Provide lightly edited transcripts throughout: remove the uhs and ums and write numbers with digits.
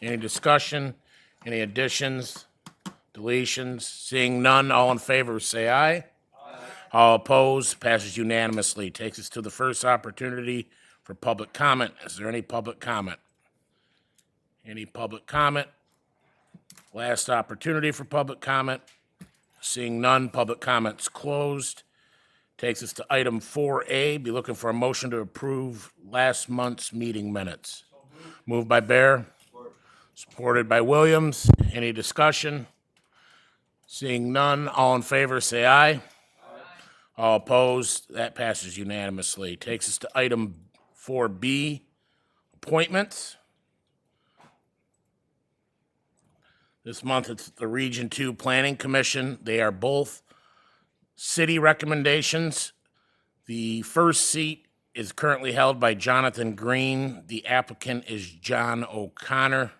Any discussion? Any additions? Deletions? Seeing none, all in favor say aye. All opposed, passes unanimously. Takes us to the first opportunity for public comment. Is there any public comment? Any public comment? Last opportunity for public comment. Seeing none, public comment's closed. Takes us to item 4A. Be looking for a motion to approve last month's meeting minutes. Moved by Bear. Supported by Williams. Any discussion? Seeing none, all in favor say aye. All opposed, that passes unanimously. Takes us to item 4B, appointments. This month it's the Region 2 Planning Commission. They are both city recommendations. The first seat is currently held by Jonathan Green. The applicant is John O'Connor.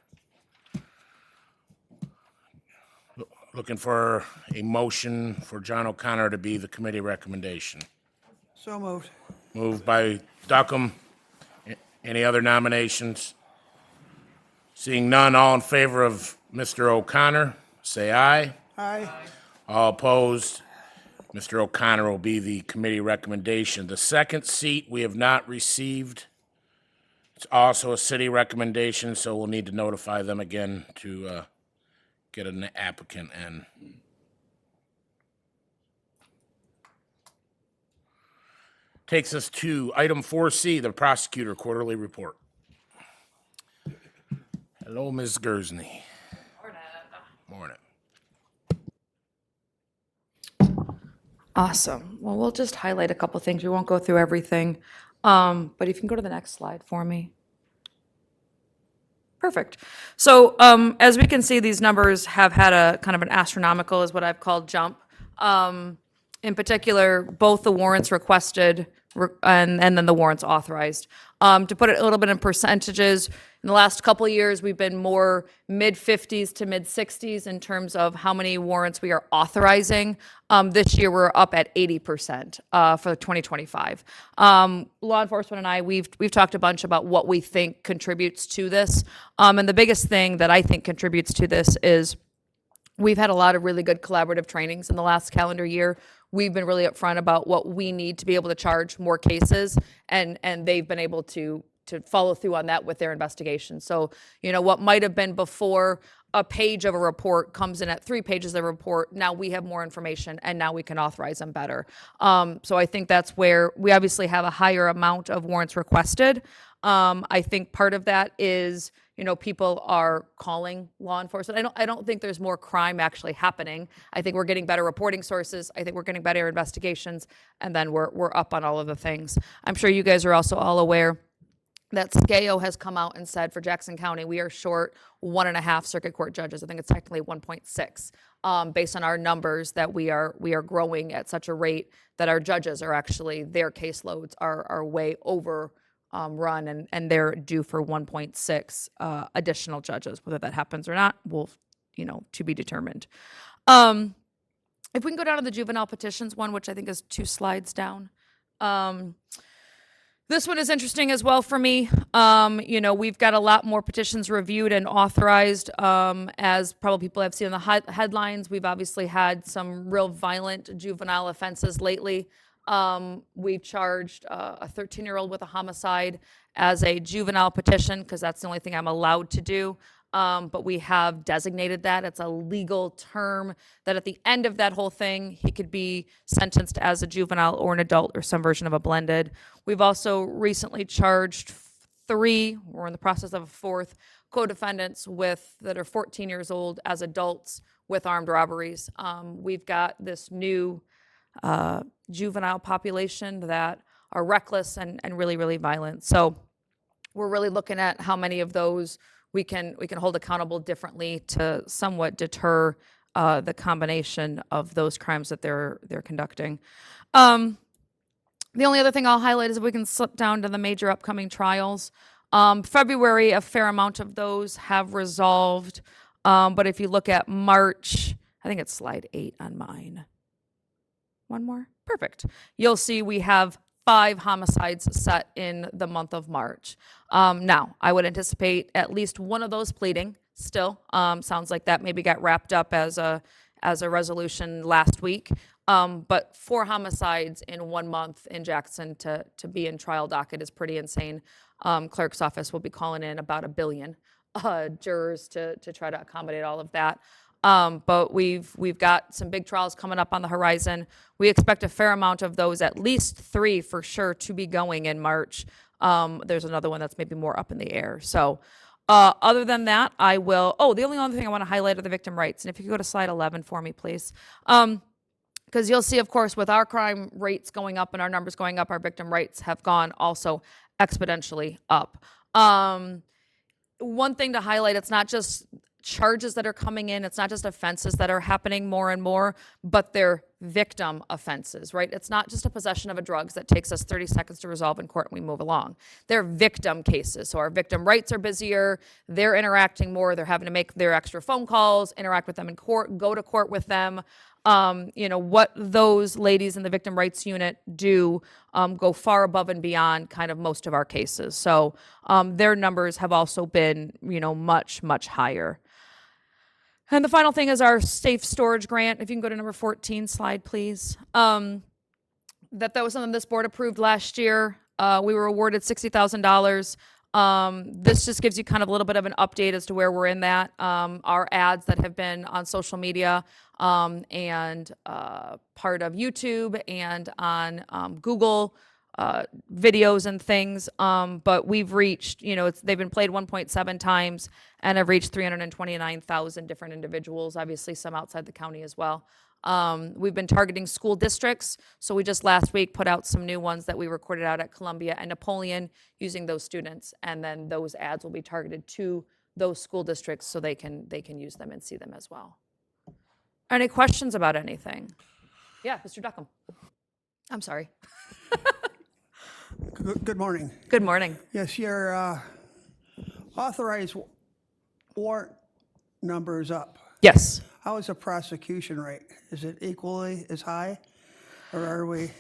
Looking for a motion for John O'Connor to be the committee recommendation. So moved. Moved by Duckham. Any other nominations? Seeing none, all in favor of Mr. O'Connor, say aye. Aye. All opposed, Mr. O'Connor will be the committee recommendation. The second seat we have not received. It's also a city recommendation, so we'll need to notify them again to get an applicant in. Takes us to item 4C, the prosecutor quarterly report. Hello, Ms. Gersney. Morning. Awesome. Well, we'll just highlight a couple things. We won't go through everything. But if you can go to the next slide for me. Perfect. So as we can see, these numbers have had a kind of an astronomical, is what I've called, jump. In particular, both the warrants requested and then the warrants authorized. To put it a little bit in percentages, in the last couple of years, we've been more mid-50s to mid-60s in terms of how many warrants we are authorizing. This year, we're up at 80% for 2025. Law enforcement and I, we've talked a bunch about what we think contributes to this. And the biggest thing that I think contributes to this is we've had a lot of really good collaborative trainings in the last calendar year. We've been really upfront about what we need to be able to charge more cases, and they've been able to follow through on that with their investigation. So, you know, what might have been before a page of a report comes in at 3 pages of a report, now we have more information and now we can authorize them better. So I think that's where we obviously have a higher amount of warrants requested. I think part of that is, you know, people are calling law enforcement. I don't think there's more crime actually happening. I think we're getting better reporting sources. I think we're getting better investigations, and then we're up on all of the things. I'm sure you guys are also all aware that SCAO has come out and said for Jackson County, we are short 1.5 circuit court judges. I think it's technically 1.6, based on our numbers that we are growing at such a rate that our judges are actually, their caseloads are way over run, and they're due for 1.6 additional judges. Whether that happens or not will, you know, to be determined. If we can go down to the juvenile petitions one, which I think is 2 slides down. This one is interesting as well for me. You know, we've got a lot more petitions reviewed and authorized, as probably people have seen in the headlines. We've obviously had some real violent juvenile offenses lately. We've charged a 13-year-old with a homicide as a juvenile petition because that's the only thing I'm allowed to do. But we have designated that. It's a legal term that at the end of that whole thing, he could be sentenced as a juvenile or an adult or some version of a blended. We've also recently charged 3, we're in the process of a 4th, co-defendants that are 14 years old as adults with armed robberies. We've got this new juvenile population that are reckless and really, really violent. So we're really looking at how many of those we can hold accountable differently to somewhat deter the combination of those crimes that they're conducting. The only other thing I'll highlight is if we can slip down to the major upcoming trials. February, a fair amount of those have resolved. But if you look at March, I think it's slide 8 on mine. One more? Perfect. You'll see we have 5 homicides set in the month of March. Now, I would anticipate at least one of those pleading still. Sounds like that maybe got wrapped up as a resolution last week. But 4 homicides in 1 month in Jackson to be in trial docket is pretty insane. Clerk's office will be calling in about 1 billion jurors to try to accommodate all of that. But we've got some big trials coming up on the horizon. We expect a fair amount of those, at least 3 for sure, to be going in March. There's another one that's maybe more up in the air. So other than that, the only other thing I want to highlight are the victim rights. And if you could go to slide 11 for me, please. Because you'll see, of course, with our crime rates going up and our numbers going up, our victim rights have gone also exponentially up. One thing to highlight, it's not just charges that are coming in, it's not just offenses that are happening more and more, but they're victim offenses, right? It's not just a possession of a drugs that takes us 30 seconds to resolve in court and we move along. They're victim cases. So our victim rights are busier, they're interacting more, they're having to make their extra phone calls, interact with them in court, go to court with them. What those ladies in the victim rights unit do go far above and beyond kind of most of our cases. So their numbers have also been, much, much higher. And the final thing is our safe storage grant. If you can go to number 14 slide, please. That was something this board approved last year. We were awarded $60,000. This just gives you kind of a little bit of an update as to where we're in that. Our ads that have been on social media and part of YouTube and on Google videos and things. But we've reached, they've been played 1.7 times and have reached 329,000 different individuals, obviously some outside the county as well. We've been targeting school districts. So we just last week put out some new ones that we recorded out at Columbia and Napoleon using those students. And then those ads will be targeted to those school districts so they can use them and see them as well. Any questions about anything? Yeah, Mr. Duckham. I'm sorry. Good morning. Good morning. Yes, your authorized warrant number is up. Yes. How is the prosecution rate? Is it equally as high, or are we?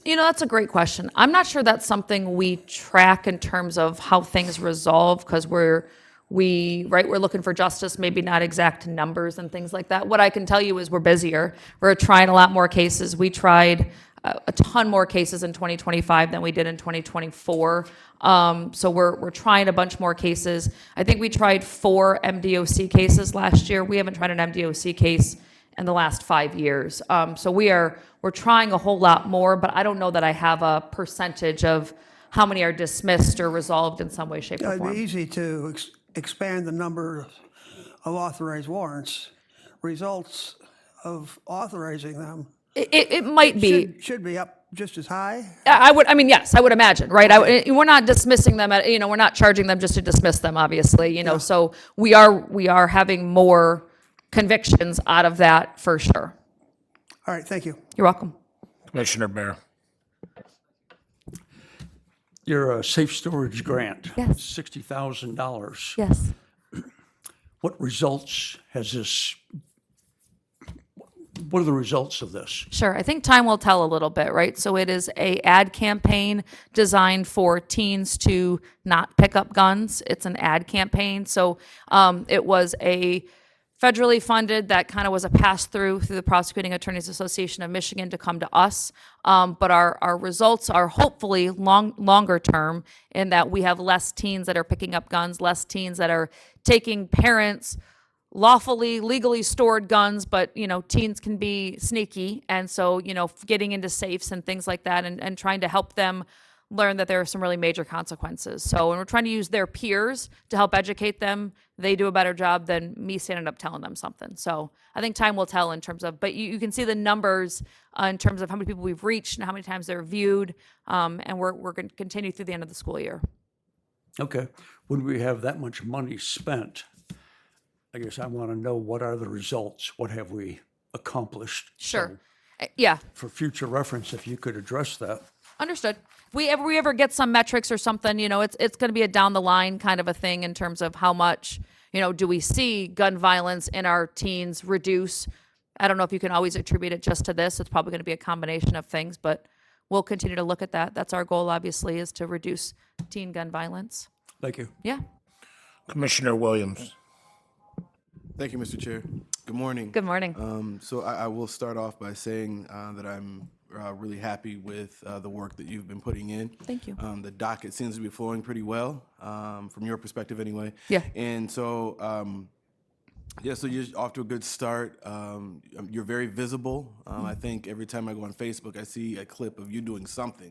That's a great question. I'm not sure that's something we track in terms of how things resolve, because we're looking for justice, maybe not exact numbers and things like that. What I can tell you is we're busier. We're trying a lot more cases. We tried a ton more cases in 2025 than we did in 2024. So we're trying a bunch more cases. I think we tried 4 MDOC cases last year. We haven't tried an MDOC case in the last 5 years. So we're trying a whole lot more, but I don't know that I have a percentage of how many are dismissed or resolved in some way, shape, or It'd form. be easy to expand the number of authorized warrants. Results of authorizing them It might be. should be up just as high. Yes, I would imagine, right? We're not dismissing them we're not charging them just to dismiss them, obviously, so we are having more convictions out of that for sure. All right, thank you. You're welcome. Commissioner Bear. Your safe storage grant. Yes. $60,000. Yes. What results has this, what are the results of this? Sure. I think time will tell a little bit, right? So it is a ad campaign designed for teens to not pick up guns. It's an ad campaign. So it was a federally funded that kind of was a pass-through the Prosecuting Attorneys Association of Michigan to come to us. But our results are hopefully longer term in that we have less teens that are picking up guns, less teens that are taking parents' lawfully, legally stored guns, but, teens can be sneaky. And so, getting into safes and things like that and trying to help them learn that there are some really major consequences. So when we're trying to use their peers to help educate them, they do a better job than me standing up telling them something. So I think time will tell in terms of, but you can see the numbers in terms of how many people we've reached and how many times they're viewed. And we're going to continue through the end of the school year. Okay. When we have that much money spent, I guess I want to know what are the results? What have we accomplished? Sure. Yeah. For future reference, if you could address that. Understood. We ever get some metrics or something, it's going to be a down the line kind of a thing in terms of how much, do we see gun violence in our teens reduce? I don't know if you can always attribute it just to this. It's probably going to be a combination of things, but we'll continue to look at that. That's our goal, obviously, is to reduce teen gun violence. Thank you. Yeah. Commissioner Williams. Thank you, Mr. Chair. Good morning. Good morning. So I will start off by saying that I'm really happy with the work that you've been putting in. Thank you. The docket seems to be flowing pretty well, from your perspective anyway. Yeah. And so, so you're off to a good start. You're very visible. I think every time I go on Facebook, I see a clip of you doing something.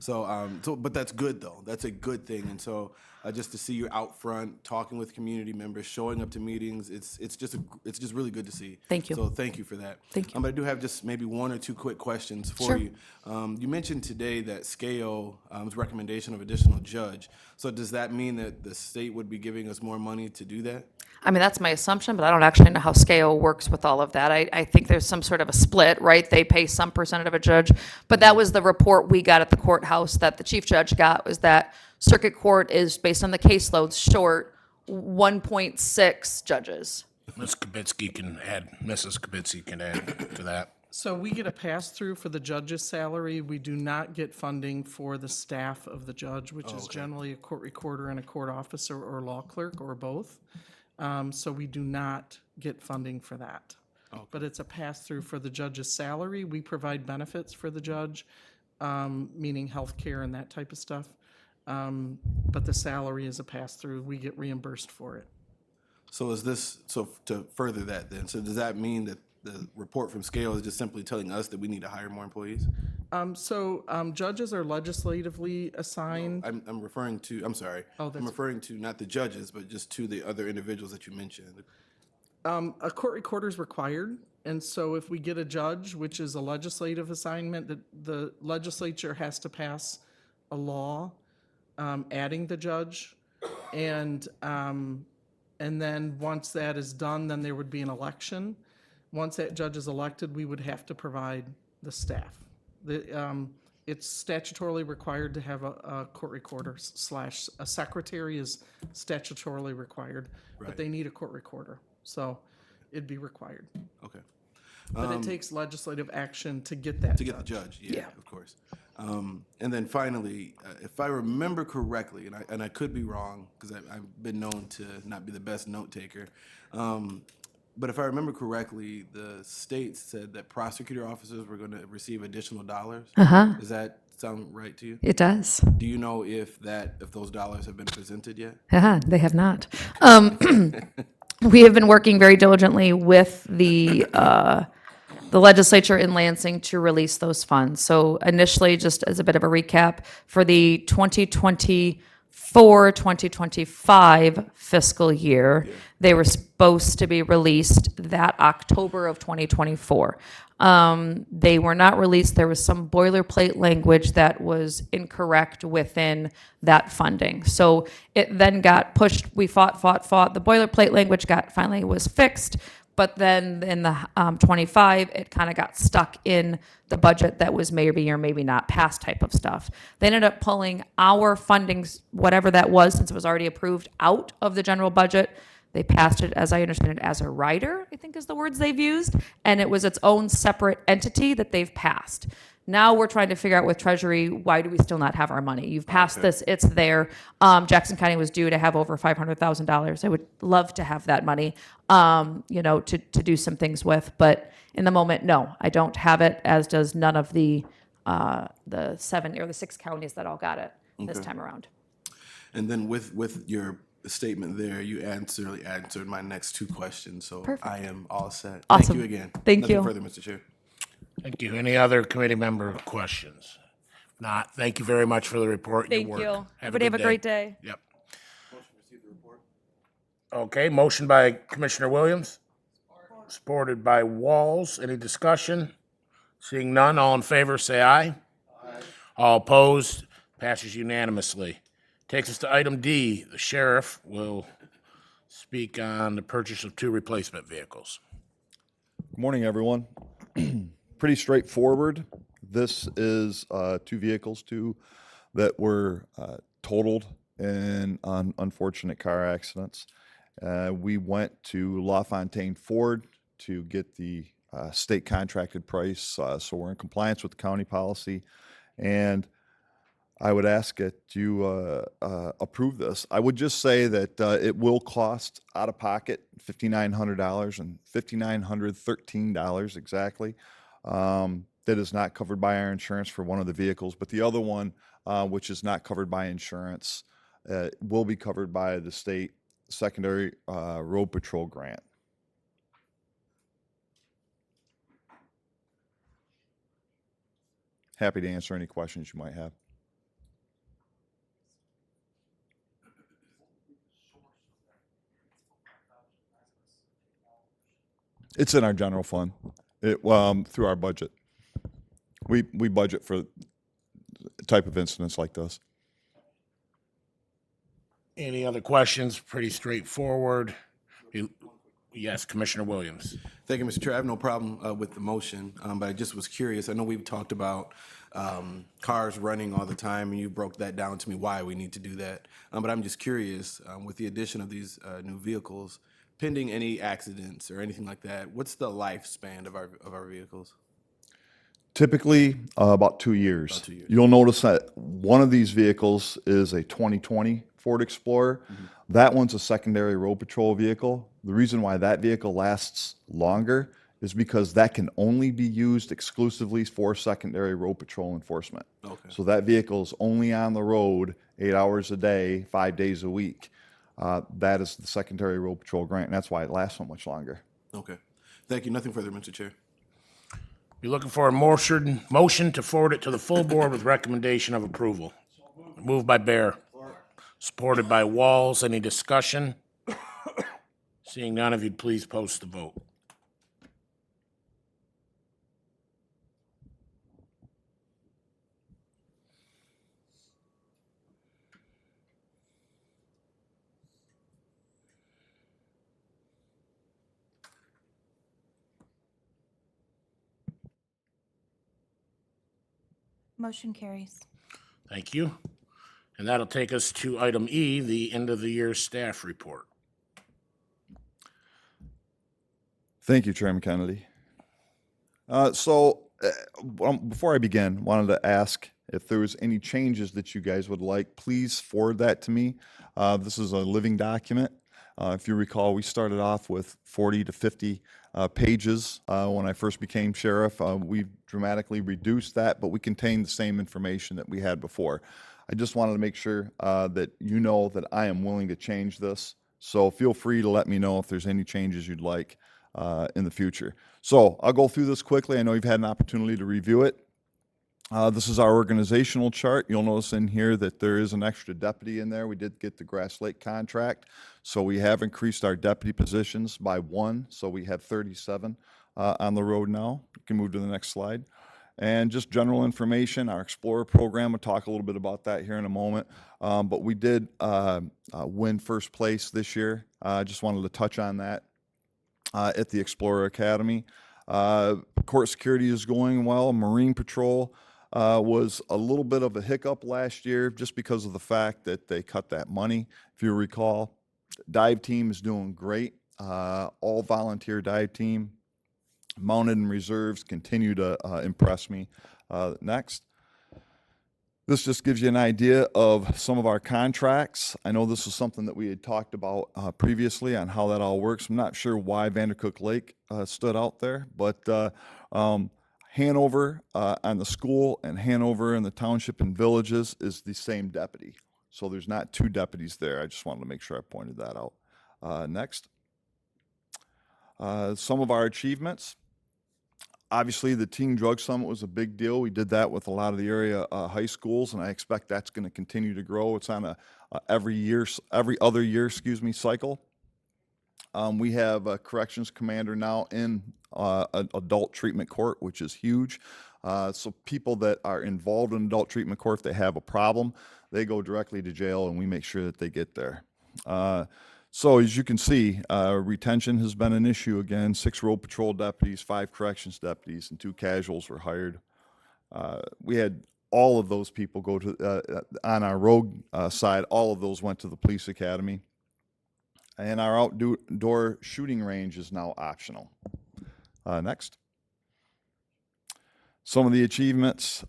But that's good though. That's a good thing. And so, just to see you out front, talking with community members, showing up to meetings, it's just really good to see. Thank you. So thank you for that. Thank you. But I do have just maybe one or two quick questions for Sure. you. You mentioned today that SCAO's recommendation of additional judge. So does that mean that the state would be giving us more money to do that? I mean, that's my assumption, but I don't actually know how SCAO works with all of that. I think there's some sort of a split, right? They pay some percentage of a judge, but that was the report we got at the courthouse that the chief judge got, was that circuit court is, based on the caseloads, short 1.6 judges. Mrs. Kibitsky can add to that. So we get a pass-through for the judge's salary. We do not get funding for the staff of the judge, which is generally a court recorder and a court officer or law clerk or both. So we do not get funding for that. But it's a pass-through for the judge's salary. We provide benefits for the judge, meaning health care and that type of stuff. But the salary is a pass-through. We get reimbursed for it. So to further that then, so does that mean that the report from SCAO is just simply telling us that we need to hire more employees? Judges are legislatively assigned. I'm referring to, I'm sorry. I'm referring to not the judges, but just to the other individuals that you mentioned. A court recorder is required, and so if we get a judge, which is a legislative assignment, the legislature has to pass a law adding the judge, and then once that is done, then there would be an election. Once that judge is elected, we would have to provide the staff. It's statutorily required to have a court recorder / a secretary is statutorily required, but they need a court recorder. So it'd be required. Okay. But it takes legislative action to get that To get the judge. judge, yeah, of course. And then finally, if I remember correctly, and I could be wrong, because I've been known to not be the best note taker, but if I remember correctly, the state said that prosecutor officers were going to receive additional dollars. Does that sound right to you? It does. Do you know if those dollars have been presented yet? They have not. We have been working very diligently with the legislature in Lansing to release those funds. So initially, just as a bit of a recap, for the 2024-2025 fiscal year, they were supposed to be released that October of 2024. They were not released. There was some boilerplate language that was incorrect within that funding. So it then got pushed. We fought. The boilerplate language finally was fixed. But then in the 25, it kind of got stuck in the budget that was maybe or maybe not passed type of stuff. They ended up pulling our fundings, whatever that was, since it was already approved, out of the general budget. They passed it, as I understand it, as a rider, I think is the words they've used, and it was its own separate entity that they've passed. Now we're trying to figure out with Treasury, why do we still not have our money? You've passed this, it's there. Jackson County was due to have over $500,000. I would love to have that money, to do some things with, but in the moment, no, I don't have it, as does none of the 7 or the 6 counties that all got it this time around. And then with your statement there, you answered my next 2 questions, so Perfect. I am all set. Awesome. Thank you again. Thank Nothing you. further, Mr. Chair. Thank you. Any other committee member questions? If not, thank you very much for the report and Thank your you. work. Everybody have a great day. Yep. Okay, motion by Commissioner Williams, supported by Walls. Any discussion? Seeing none, all in favor, say aye. All opposed, passes unanimously. Takes us to item D. The sheriff will speak on the purchase of 2 replacement vehicles. Good morning, everyone. Pretty straightforward. This is 2 vehicles, that were totaled in unfortunate car accidents. We went to LaFontaine Ford to get the state contracted price, so we're in compliance with the county policy, And I would ask that you approve this. I would just say that it will cost out of pocket $5,900 and $5,913 exactly. That is not covered by our insurance for one of the vehicles, but the other one, which is not covered by insurance, will be covered by the state secondary road patrol grant. Happy to answer any questions you might have. It's in our general fund, through our budget. We budget for type of incidents like this. Any other questions? Pretty straightforward. Yes, Commissioner Williams. Thank you, Mr. Chair. I have no problem with the motion, but I just was curious. I know we've talked about cars running all the time, and you broke that down to me why we need to do that. But I'm just curious, with the addition of these new vehicles, pending any accidents or anything like that, what's the lifespan of our vehicles? Typically, about 2 years. 2 years. You'll notice that one of these vehicles is a 2020 Ford Explorer. That one's a secondary road patrol vehicle. The reason why that vehicle lasts longer is because that can only be used exclusively for secondary road patrol enforcement. Okay. So that vehicle is only on the road 8 hours a day, 5 days a week. That is the secondary road patrol grant, and that's why it lasts so much longer. Okay. Thank you. Nothing further, Mr. Chair. You're looking for a motion to forward it to the full board with recommendation of approval. Moved by Bear. Supported by Walls. Any discussion? Seeing none, if you'd please post the vote. Motion carries. Thank you. And that'll take us to item E, the end of the year staff report. Thank you, Chairman Kennedy. Before I begin, wanted to ask if there was any changes that you guys would like, please forward that to me. This is a living document. If you recall, we started off with 40 to 50 pages when I first became sheriff. We've dramatically reduced that, but we contain the same information that we had before. I just wanted to make sure that you know that I am willing to change this. So feel free to let me know if there's any changes you'd like in the future. So I'll go through this quickly. I know you've had an opportunity to review it. This is our organizational chart. You'll notice in here that there is an extra deputy in there. We did get the Grass Lake contract, so we have increased our deputy positions by 1, so we have 37 on the road now. You can move to the next slide. And just general information, our Explorer program, we'll talk a little bit about that here in a moment. But we did win first place this year. I just wanted to touch on that at the Explorer Academy. Court security is going well. Marine Patrol was a little bit of a hiccup last year just because of the fact that they cut that money. If you recall, dive team is doing great. All volunteer dive team. Mounted and reserves continue to impress me. Next. This just gives you an idea of some of our contracts. I know this is something that we had talked about previously on how that all works. I'm not sure why Vandercook Lake stood out there, but Hanover on the school and Hanover in the township and villages is the same deputy. So there's not 2 deputies there. I just wanted to make sure I pointed that out. Next. Some of our achievements. Obviously, the Teen Drug Summit was a big deal. We did that with a lot of the area high schools, and I expect that's going to continue to grow. It's on a every other year cycle. We have a corrections commander now in an adult treatment court, which is huge. So people that are involved in adult treatment court, if they have a problem, they go directly to jail, and we make sure that they get there. So as you can see, retention has been an issue again. 6 road patrol deputies, 5 corrections deputies, and 2 casuals were hired. We had all of those people go to, on our road side, all of those went to the police academy. And our outdoor shooting range is now optional. Next. Some of the achievements,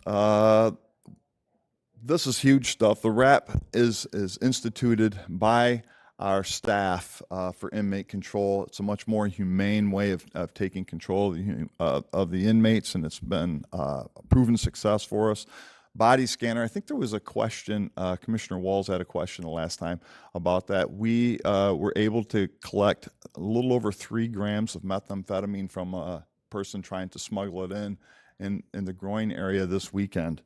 This is huge stuff. The RAP is instituted by our staff for inmate control. It's a much more humane way of taking control of the inmates, and it's been a proven success for us. Body scanner, I think there was a question, Commissioner Walls had a question the last time about that. We were able to collect a little over 3 grams of methamphetamine from a person trying to smuggle it in the groin area this weekend,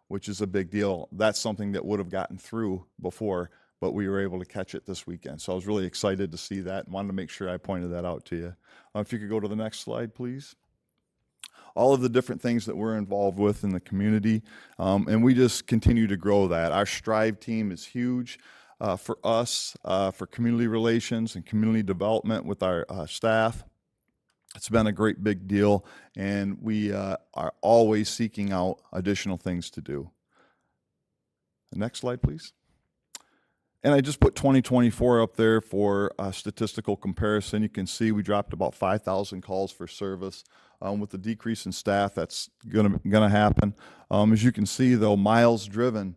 which is a big deal. That's something that would have gotten through before, but we were able to catch it this weekend. So I was really excited to see that and wanted to make sure I pointed that out to you. If you could go to the next slide, please. All of the different things that we're involved with in the community, and we just continue to grow that. Our Strive team is huge for us, for community relations and community development with our staff. It's been a great big deal, and we are always seeking out additional things to do. The next slide, please. And I just put 2024 up there for a statistical comparison. You can see we dropped about 5,000 calls for service. With the decrease in staff, that's gonna happen. As you can see, though, miles driven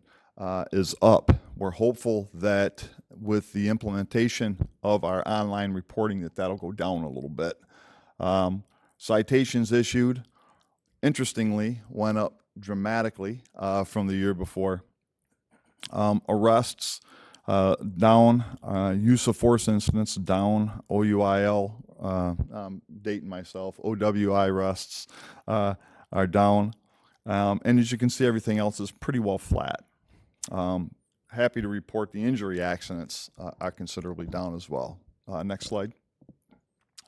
is up. We're hopeful that with the implementation of our online reporting, that'll go down a little bit. Citations issued, interestingly, went up dramatically from the year before. Arrests down, use of force incidents down, OUIL, I'm dating myself, OWI arrests are down. And as you can see, everything else is pretty well flat. Happy to report the injury accidents are considerably down as well. Next slide.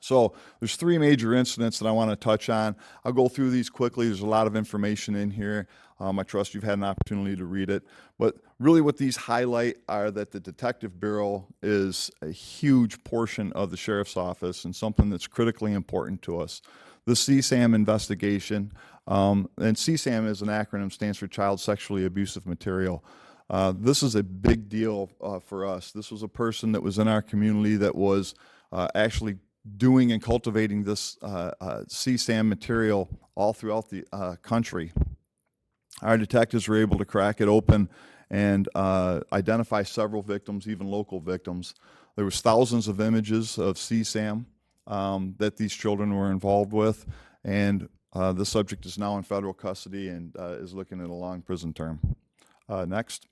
So there's 3 major incidents that I want to touch on. I'll go through these quickly. There's a lot of information in here. I trust you've had an opportunity to read it. But really what these highlight are that the Detective Bureau is a huge portion of the Sheriff's Office and something that's critically important to us. The CSAM investigation, and CSAM is an acronym, stands for Child Sexually Abusive Material. This is a big deal for us. This was a person that was in our community that was actually doing and cultivating this CSAM material all throughout the country. Our detectives were able to crack it open and identify several victims, even local victims. There was thousands of images of CSAM that these children were involved with, and the subject is now in federal custody and is looking at a long prison term. Next.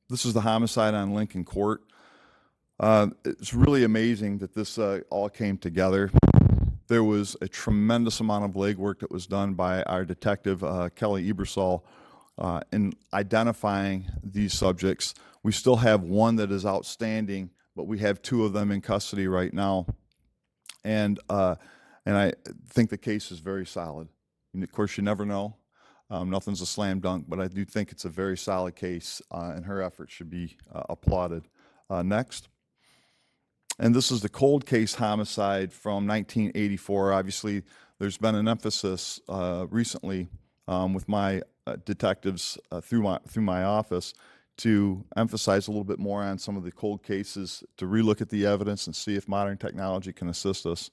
This is the homicide on Lincoln Court. It's really amazing that this all came together. There was a tremendous amount of legwork that was done by our detective, Kelly Ebersol, in identifying these subjects. We still have one that is outstanding, but we have 2 of them in custody right now. And I think the case is very solid. And of course, you never know. Nothing's a slam dunk, but I do think it's a very solid case, and her efforts should be applauded. Next. And this is the cold case homicide from 1984. Obviously, there's been an emphasis recently with my detectives through my office to emphasize a little bit more on some of the cold cases, to relook at the evidence and see if modern technology can assist us.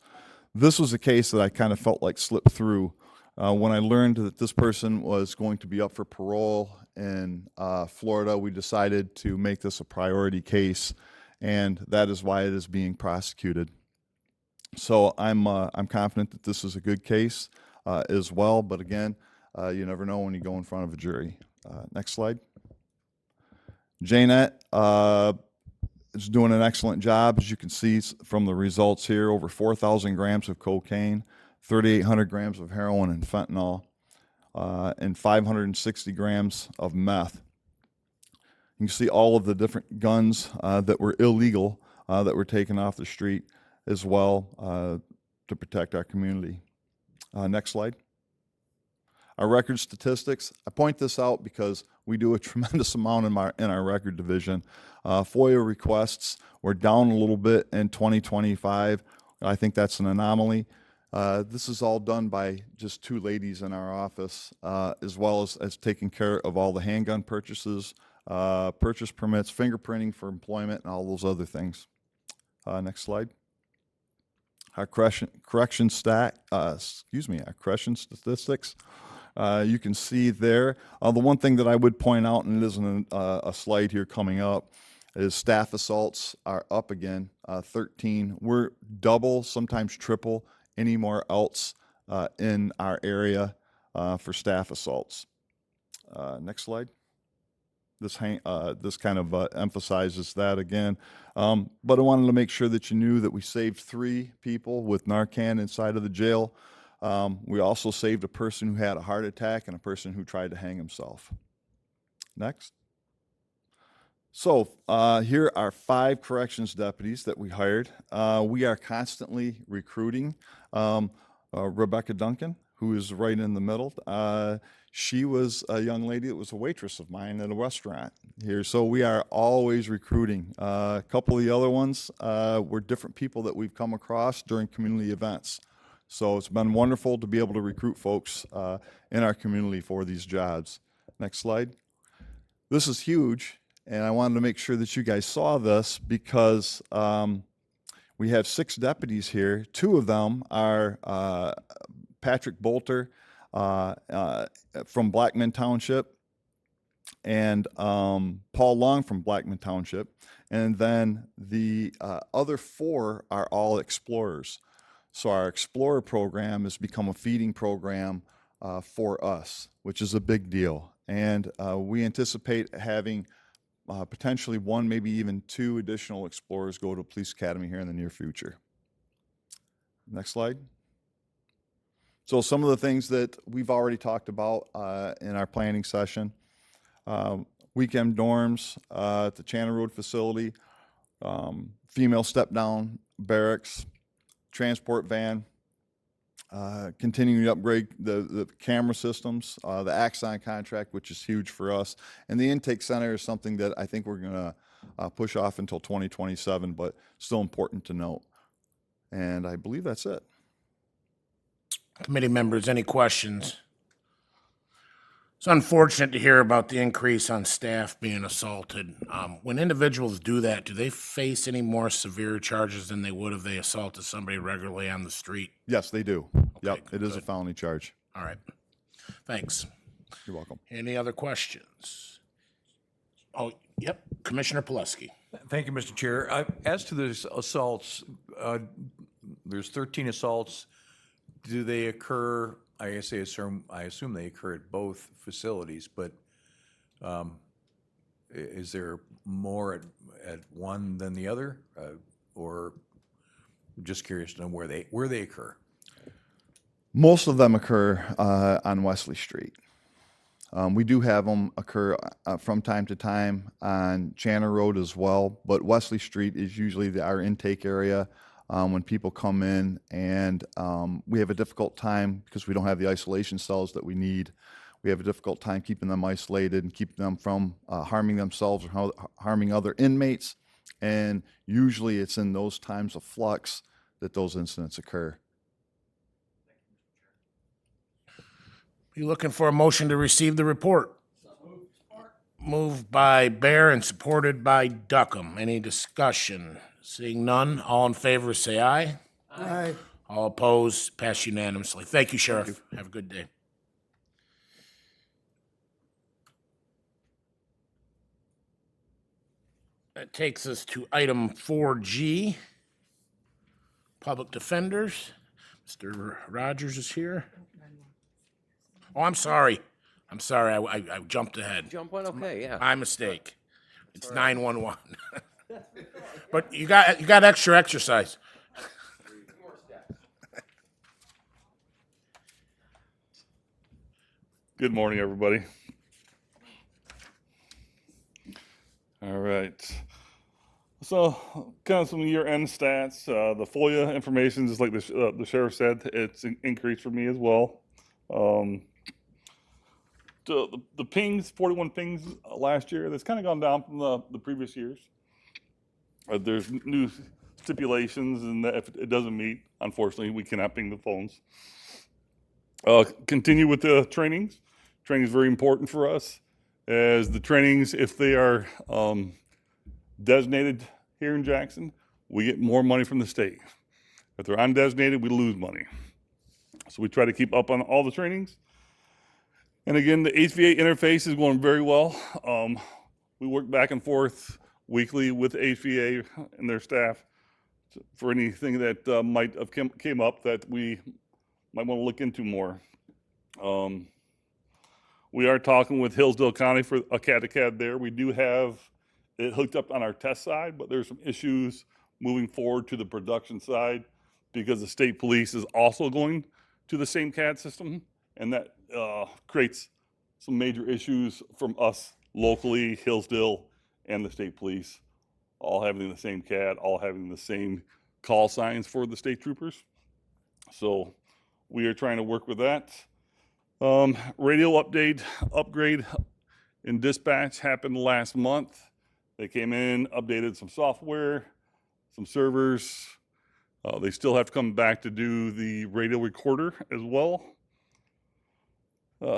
This was a case that I kind of felt like slipped through. When I learned that this person was going to be up for parole in Florida, we decided to make this a priority case, and that is why it is being prosecuted. So I'm confident that this is a good case as well, but again, you never know when you go in front of a jury. Next slide. Janette is doing an excellent job. As you can see from the results here, over 4,000 grams of cocaine, 3,800 grams of heroin and fentanyl, and 560 grams of meth. You can see all of the different guns that were illegal that were taken off the street as well to protect our community. Next slide. Our record statistics, I point this out because we do a tremendous amount in our record division. FOIA requests were down a little bit in 2025. I think that's an anomaly. This is all done by just 2 ladies in our office, as well as taking care of all the handgun purchases, purchase permits, fingerprinting for employment, and all those other things. Next slide. Our correction statistics You can see there. The one thing that I would point out, and it isn't a slide here coming up, is staff assaults are up again, 13. We're double, sometimes triple, anymore else in our area for staff assaults. Next slide. This kind of emphasizes that again. But I wanted to make sure that you knew that we saved 3 people with Narcan inside of the jail. We also saved a person who had a heart attack and a person who tried to hang himself. Next. So here are 5 corrections deputies that we hired. We are constantly recruiting. Rebecca Duncan, who is right in the middle. She was a young lady that was a waitress of mine at a restaurant here. So we are always recruiting. A couple of the other ones were different people that we've come across during community events. So it's been wonderful to be able to recruit folks in our community for these jobs. Next slide. This is huge, and I wanted to make sure that you guys saw this because we have 6 deputies here. 2 of them are Patrick Bolter from Blackman Township and Paul Long from Blackman Township. And then the other 4 are all explorers. So our Explorer program has become a feeding program for us, which is a big deal. And we anticipate having potentially 1, maybe even 2 additional Explorers go to Police Academy here in the near future. Next slide. So some of the things that we've already talked about in our planning session, weekend dorms at the Channer Road facility, female step-down barracks, transport van, continuing to upgrade the camera systems, the Axon contract, which is huge for us. And the intake center is something that I think we're going to push off until 2027, but still important to note. And I believe that's it. Committee members, any questions? It's unfortunate to hear about the increase on staff being assaulted. When individuals do that, do they face any more severe charges than they would if they assaulted somebody regularly on the street? Yes, they do. Yep, it is a good. felony charge. All right. Thanks. You're welcome. Any other questions? Oh, yep. Commissioner Pileski. Thank you, Mr. Chair. As to the assaults, there's 13 assaults. Do they occur, I assume they occur at both facilities, but is there more at one than the other? Or just curious to know where they occur? Most of them occur on Wesley Street. We do have them occur from time to time on Channer Road as well, but Wesley Street is usually our intake area when people come in, and we have a difficult time because we don't have the isolation cells that we need. We have a difficult time keeping them isolated and keeping them from harming themselves or harming other inmates, and usually it's in those times of flux that those incidents occur. You looking for a motion to receive the report? Moved by Bear and supported by Duckham. Any discussion? Seeing none, all in favor say aye. Aye. All opposed, pass unanimously. Thank you, Sheriff. Have a good day. That takes us to item 4G, Public Defenders. Mr. Rogers is here. Oh, I'm sorry. I jumped ahead. Jump one, okay, yeah. My mistake. It's 911. But you got extra exercise. Good morning, everybody. All right. So, kind of some year-end stats. The FOIA information, just like the sheriff said, it's increased for me as well. The pings, 41 pings last year, that's kind of gone down from the previous years. There's new stipulations, and if it doesn't meet, unfortunately, we cannot ping the phones. Continue with the trainings. Training is very important for us, as the trainings, if they are designated here in Jackson, we get more money from the state. If they're undesignated, we lose money. So we try to keep up on all the trainings. And again, the HVA interface is going very well. We work back and forth weekly with HVA and their staff for anything that might have came up that we might want to look into more. We are talking with Hillsdale County for a CAD-to-CAD there. We do have it hooked up on our test side, but there's some issues moving forward to the production side because the state police is also going to the same CAD system, and that creates some major issues from us locally, Hillsdale, and the state police, all having the same CAD, all having the same call signs for the state troopers. So we are trying to work with that. Radio upgrade in dispatch happened last month. They came in, updated some software, some servers. They still have to come back to do the radio recorder as well.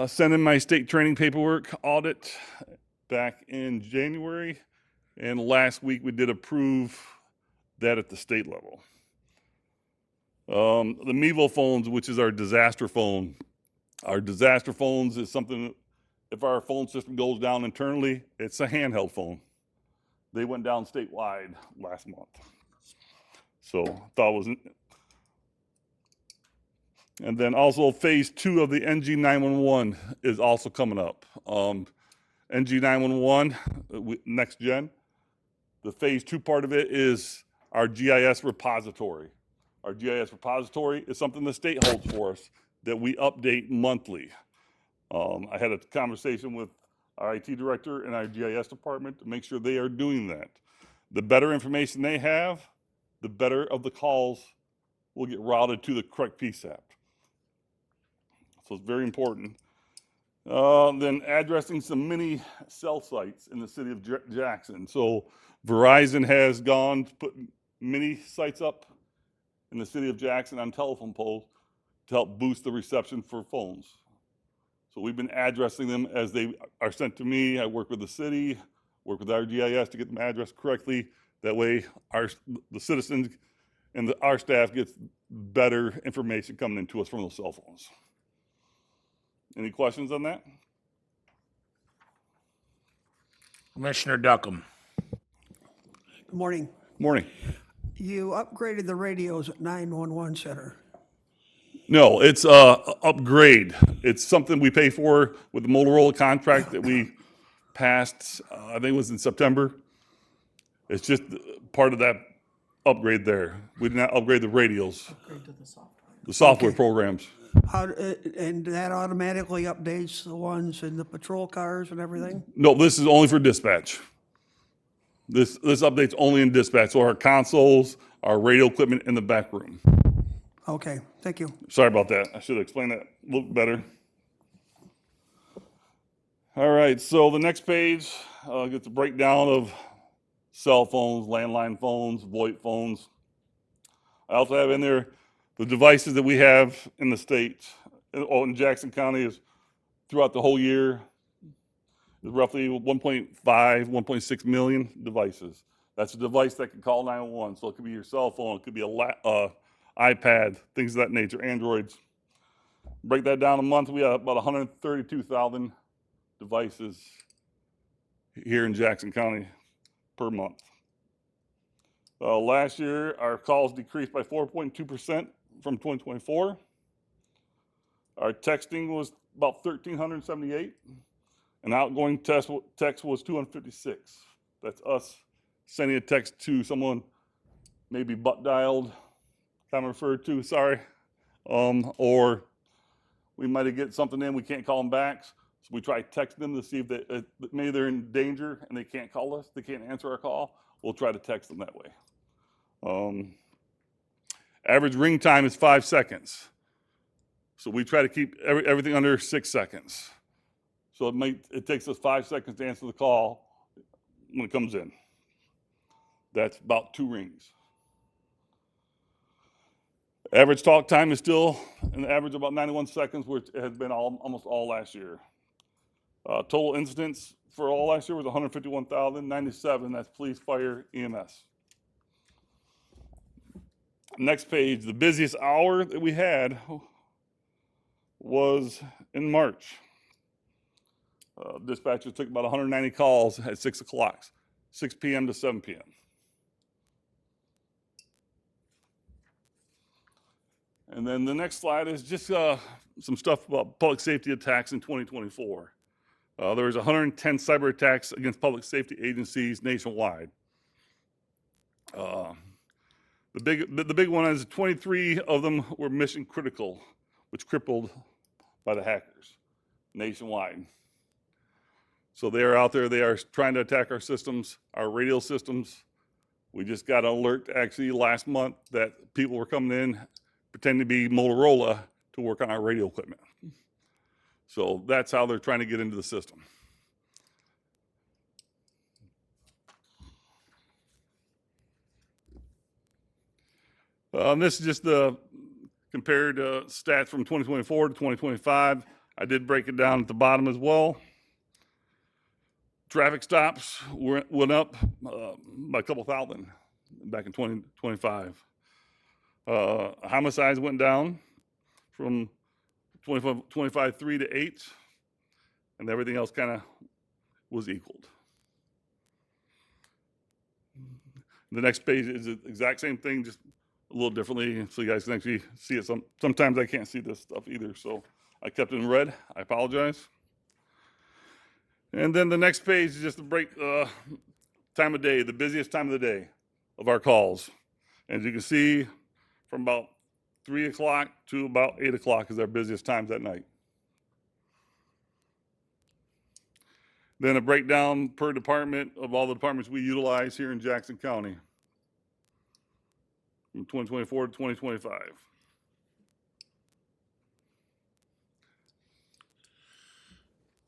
Sent in my state training paperwork audit back in January. And last week we did approve that at the state level. The Mevo phones, which is our disaster phone. Our disaster phones is something, if our phone system goes down internally, it's a handheld phone. They went down statewide last month. So thought it was, and then also phase 2 of the NG 911 is also coming up. NG 911, next gen. The phase 2 part of it is our GIS repository. Our GIS repository is something the state holds for us that we update monthly. I had a conversation with our IT director and our GIS department to make sure they are doing that. The better information they have, the better of the calls will get routed to the correct PSAP. So it's very important. Then addressing some mini cell sites in the city of Jackson. So Verizon has gone to put mini sites up in the city of Jackson on telephone poles to help boost the reception for phones. So we've been addressing them as they are sent to me. I work with the city, work with our GIS to get them addressed correctly. That way the citizens and our staff gets better information coming into us from those cell phones. Any questions on that? Commissioner Duckham. Good morning. Morning. You upgraded the radios at 911 Center. No, it's a upgrade. It's something we pay for with the Motorola contract that we passed, I think it was in September. It's just part of that upgrade there. We did not upgrade the radios, Upgrade to the software. the software programs. And that automatically updates the ones in the patrol cars and everything? No, this is only for dispatch. This update's only in dispatch. So our consoles, our radio equipment in the back room. Okay, thank you. Sorry about that. I should have explained that a little better. All right, so the next page gets a breakdown of cell phones, landline phones, VoIP phones. I also have in there the devices that we have in the state, in Jackson County, is throughout the whole year, is roughly 1.5, 1.6 million devices. That's a device that can call 911. So it could be your cell phone, it could be a iPad, things of that nature, Androids. Break that down a month, we have about 132,000 devices here in Jackson County per month. Last year, our calls decreased by 4.2% from 2024. Our texting was about 1,378, and outgoing text was 256. That's us sending a text to someone maybe butt dialed, kind of referred to, sorry, or we might have get something in, we can't call them back, so we try texting them to see if maybe they're in danger and they can't call us, they can't answer our call, we'll try to text them that way. Average ring time is 5 seconds. So we try to keep everything under 6 seconds. So it takes us 5 seconds to answer the call when it comes in. That's about 2 rings. Average talk time is still an average of about 91 seconds, which has been almost all last year. Total incidents for all last year was 151,097. That's police, fire, EMS. Next page, the busiest hour that we had was in March. Dispatchers took about 190 calls at 6 o'clock, 6 p.m. to 7 p.m. And then the next slide is just some stuff about public safety attacks in 2024. There was 110 cyber attacks against public safety agencies nationwide. The big one is 23 of them were mission critical, which crippled by the hackers nationwide. So they are out there, they are trying to attack our systems, our radio systems. We just got an alert actually last month that people were coming in pretending to be Motorola to work on our radio equipment. So that's how they're trying to get into the system. This is just the compared stats from 2024 to 2025. I did break it down at the bottom as well. Traffic stops went up by a couple thousand back in 2025. Homicides went down from 25.3 to 8, and everything else kind of was equaled. The next page is the exact same thing, just a little differently, so you guys can actually see it. Sometimes I can't see this stuff either, so I kept it in red. I apologize. And then the next page is just the break time of day, the busiest time of the day of our calls. As you can see, from about 3 o'clock to about 8 o'clock is our busiest times at night. Then a breakdown per department of all the departments we utilize here in Jackson County from 2024 to 2025.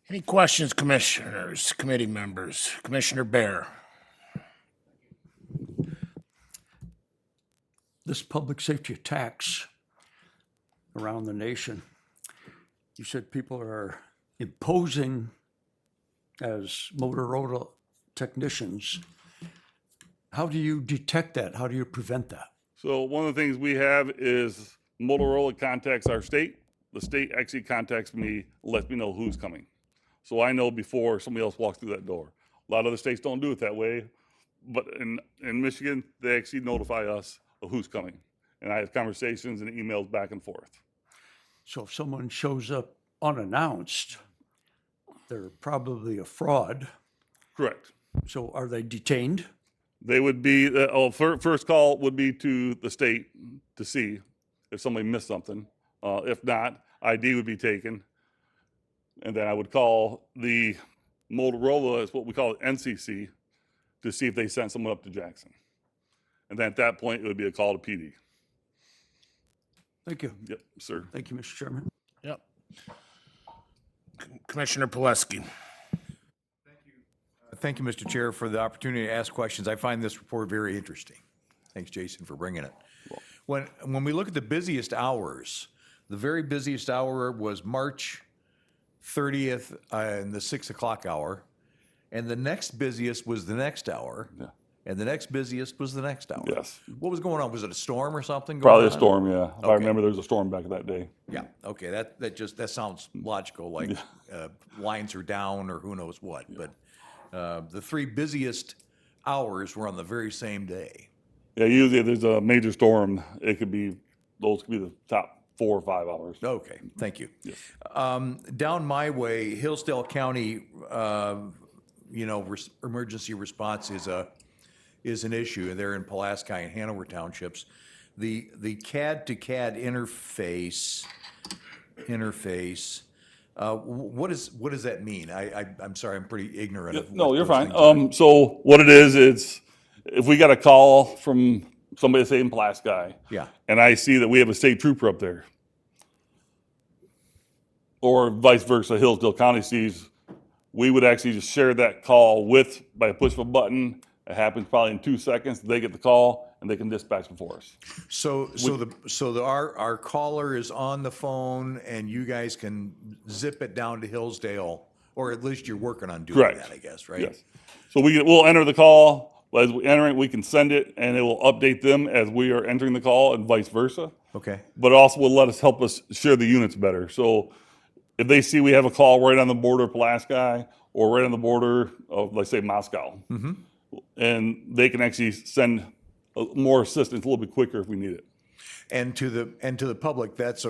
Any questions, commissioners, committee members? Commissioner Bear. This public safety attacks around the nation, you said people are imposing as Motorola technicians. How do you detect that? How do you prevent that? So one of the things we have is Motorola contacts our state. The state actually contacts me, lets me know who's coming. So I know before somebody else walks through that door. A lot of other states don't do it that way, but in Michigan, they actually notify us of who's coming. And I have conversations and emails back and forth. So if someone shows up unannounced, they're probably a fraud. Correct. So are they detained? They would be, first call would be to the state to see if somebody missed something. If not, ID would be taken. And then I would call the Motorola, is what we call it, NCC, to see if they sent someone up to Jackson. And then at that point, it would be a call to PD. Thank you. Yep, sir. Thank you, Mr. Chairman. Yep. Commissioner Pileski. Thank you, Mr. Chair, for the opportunity to ask questions. I find this report very interesting. Thanks, Jason, for bringing it. When we look at the busiest hours, the very busiest hour was March 30th in the 6 o'clock hour, and the next busiest was the next hour, and the next busiest was the next hour. Yes. What was going on? Was it a storm or something? Probably a going on? storm, yeah. If I Okay. remember, there was a storm back that day. Yeah, okay, that sounds logical, like lines are down or who knows what, but the three busiest hours were on the very same day. Yeah, usually if there's a major storm, those could be the top 4 or 5 hours. Okay, thank you. Yes. Down my way, Hillsdale County, emergency response is an issue. They're in Pulaski and Hanover townships. The CAD to CAD interface. What does that mean? I'm sorry, I'm pretty ignorant of No, what you're those fine. things are. So what it is, it's if we got a call from somebody, say in Pulaski, Yeah. and I see that we have a state trooper up there, or vice versa, Hillsdale County sees, we would actually just share that call by a push of a button. It happens probably in 2 seconds. They get the call and they can dispatch before us. So our caller is on the phone and you guys can zip it down to Hillsdale, or at least you're working on doing Correct. that, I guess, right? Yes. So we'll enter the call. As we enter it, we can send it and it will update them as we are entering the call and vice versa. Okay. But it also will help us share the units better. So if they see we have a call right on the border of Pulaski or right on the border of, let's say, Moscow, and they can actually send more assistance a little bit quicker if we need it. And to the public, that's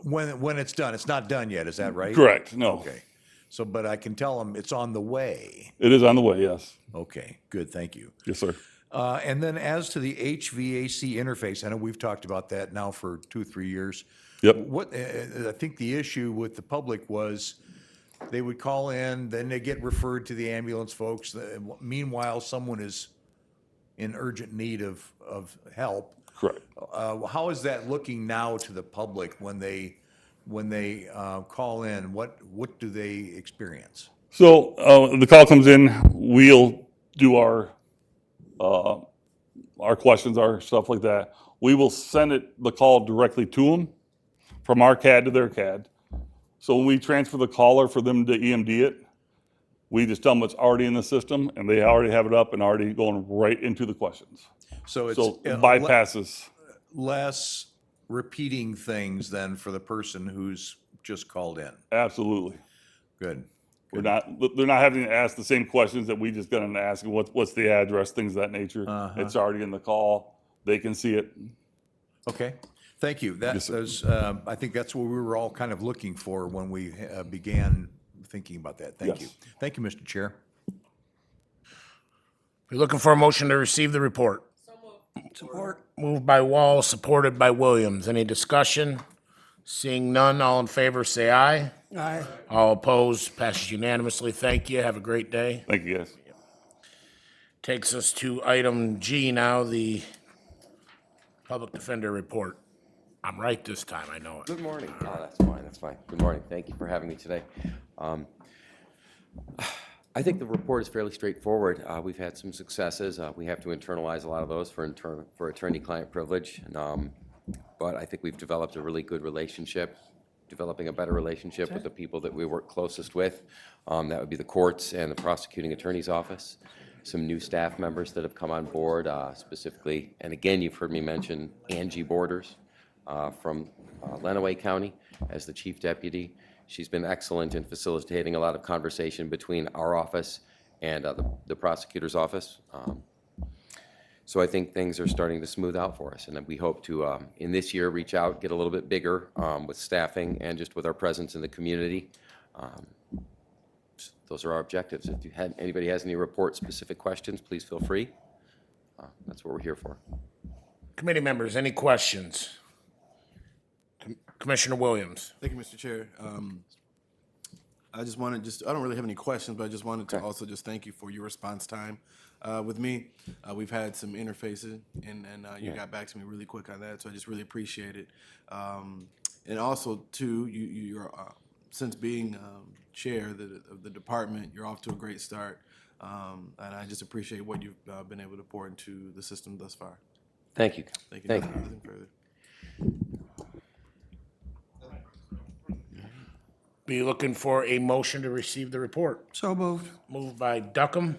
when it's done. It's not done yet, is that right? Correct. No. Okay. So, but I can tell them it's on the way. It is on the way. Yes. Okay, good, thank you. Yes, sir. And then as to the HVAC interface, I know we've talked about that now for 2-3 years. Yep. What, I think the issue with the public was they would call in, then they get referred to the ambulance folks. Meanwhile, someone is in urgent need of help. Correct. How is that looking now to the public when they call in? What do they experience? So the call comes in. We'll do our questions, our stuff like that. We will send the call directly to them from our CAD to their CAD. So when we transfer the caller for them to EMD it, we just tell them it's already in the system and they already have it up and already going right into the questions. So it's So it bypasses. less repeating things than for the person who's just called in. Absolutely. Good. They're not having to ask the same questions that we just got into asking. What's the address, things of that nature. It's already in the call. They can see it. Okay, thank you. Yes, sir. I think that's what we were all kind of looking for when we began thinking about that. Thank you. Yes. Thank you, Mr. Chair. We're looking for a motion to receive the report. Support. Moved by Wall, supported by Williams. Any discussion? Seeing none, all in favor, say aye. Aye. All opposed, passes unanimously. Thank you. Have a great day. Thank you, guys. Takes us to item G now, the Public Defender Report. I'm right this time, I know it. Good morning. Oh, that's fine, that's fine. Good morning. Thank you for having me today. I think the report is fairly straightforward. We've had some successes. We have to internalize a lot of those for attorney-client privilege. But I think we've developed a really good relationship, developing a better relationship with the people that we work closest with. That would be the courts and the prosecuting attorney's office. Some new staff members that have come on board, specifically, and again, you've heard me mention Angie Borders from Lenawee County as the chief deputy. She's been excellent in facilitating a lot of conversation between our office and the prosecutor's office. So I think things are starting to smooth out for us, and we hope to, in this year, reach out, get a little bit bigger with staffing and just with our presence in the community. Those are our objectives. If anybody has any report-specific questions, please feel free. That's what we're here for. Committee members, any questions? Commissioner Williams. Thank you, Mr. Chair. I just wanted I don't really have any questions, but I just wanted to also just thank you for your response time with me. We've had some interfaces, and you got back to me really quick on that, so I just really appreciate it. And also, too, you're since being chair of the department, you're off to a great start, and I just appreciate what you've been able to pour into the system thus far. Thank you. Thank you. Thank you. Nothing further. Be looking for a motion to receive the report. So moved. Moved by Duckham.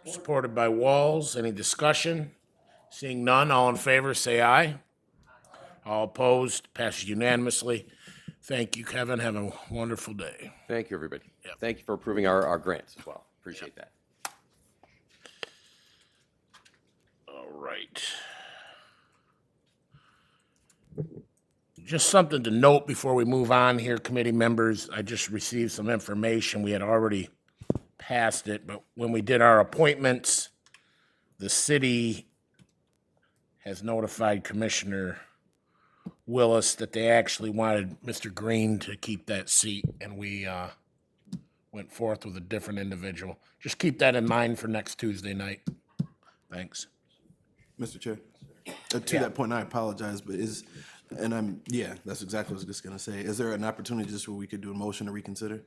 Supported by Walls. Any discussion? Seeing none, all in favor, say aye. All opposed, passes unanimously. Thank you, Kevin. Have a wonderful day. Thank you, everybody. Thank you for approving our grants as well. Appreciate that. All right. Just something to note before we move on here, committee members. I just received some information. We had already passed it, but when we did our appointments, the city has notified Commissioner Willis that they actually wanted Mr. Green to keep that seat, and we went forth with a different individual. Just keep that in mind for next Tuesday night. Thanks. Mr. Chair, to that point, I apologize, but that's exactly what I was just gonna say. Is there an opportunity just where we could do a motion to reconsider?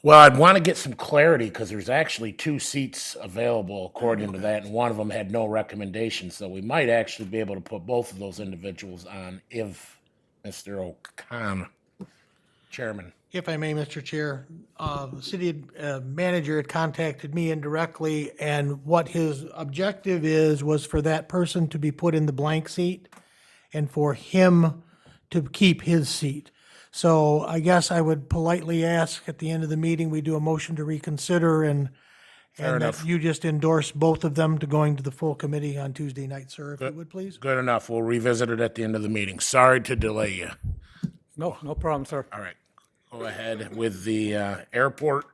Well, I'd want to get some clarity because there's actually 2 seats available according to that, and one of them had no recommendation. So we might actually be able to put both of those individuals on if Mr. O'Connor, Chairman. If I may, Mr. Chair, the city manager had contacted me indirectly, and what his objective was for that person to be put in the blank seat and for him to keep his seat. So I guess I would politely ask at the end of the meeting, we do a motion to reconsider and that enough. you just endorse both of them to going to the full committee on Tuesday night, sir, if you would, please. Good enough. We'll revisit it at the end of the meeting. Sorry to delay you. No, no problem, sir. All right. Go ahead with the airport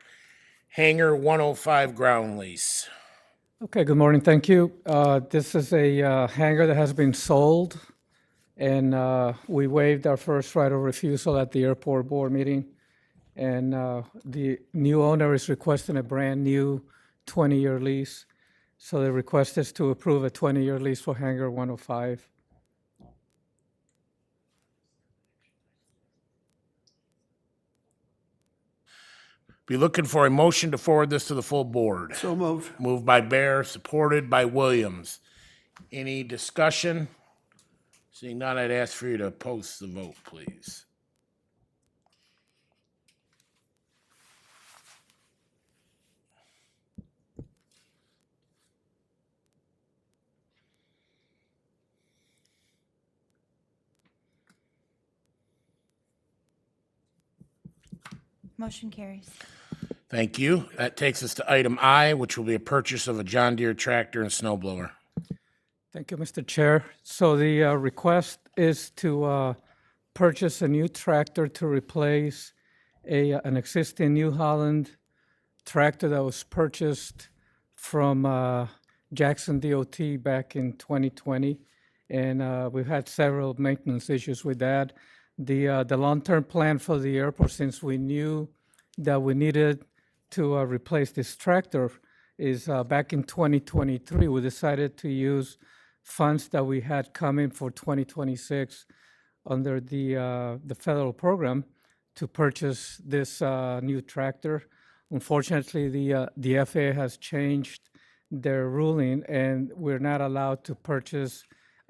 hangar 105 ground lease. Okay, good morning, thank you. This is a hangar that has been sold, and we waived our first right of refusal at the airport board meeting. And the new owner is requesting a brand-new 20-year lease. So the request is to approve a 20-year lease for hangar 105. Be looking for a motion to forward this to the full board. So moved. Moved by Bear, supported by Williams. Any discussion? Seeing none, I'd ask for you to post the vote, please. Motion carries. Thank you. That takes us to item I, which will be a purchase of a John Deere tractor and snow blower. Thank you, Mr. Chair. So the request is to purchase a new tractor to replace an existing New Holland tractor that was purchased from Jackson DOT back in 2020. And we've had several maintenance issues with that. The long-term plan for the airport, since we knew that we needed to replace this tractor, is back in 2023, we decided to use funds that we had coming for 2026 under the federal program to purchase this new tractor. Unfortunately, the FAA has changed their ruling, and we're not allowed to purchase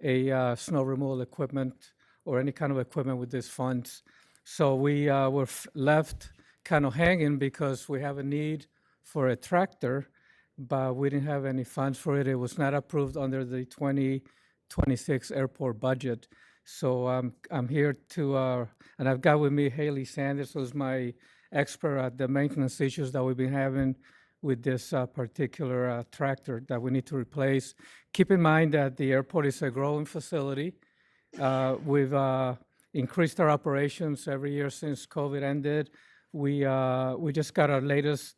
a snow removal equipment or any kind of equipment with these funds. So we were left kind of hanging because we have a need for a tractor, but we didn't have any funds for it. It was not approved under the 2026 airport budget. So I'm here to, and I've got with me Haley Sanders, who's my expert at the maintenance issues that we've been having with this particular tractor that we need to replace. Keep in mind that the airport is a growing facility. We've increased our operations every year since COVID ended. We just got our latest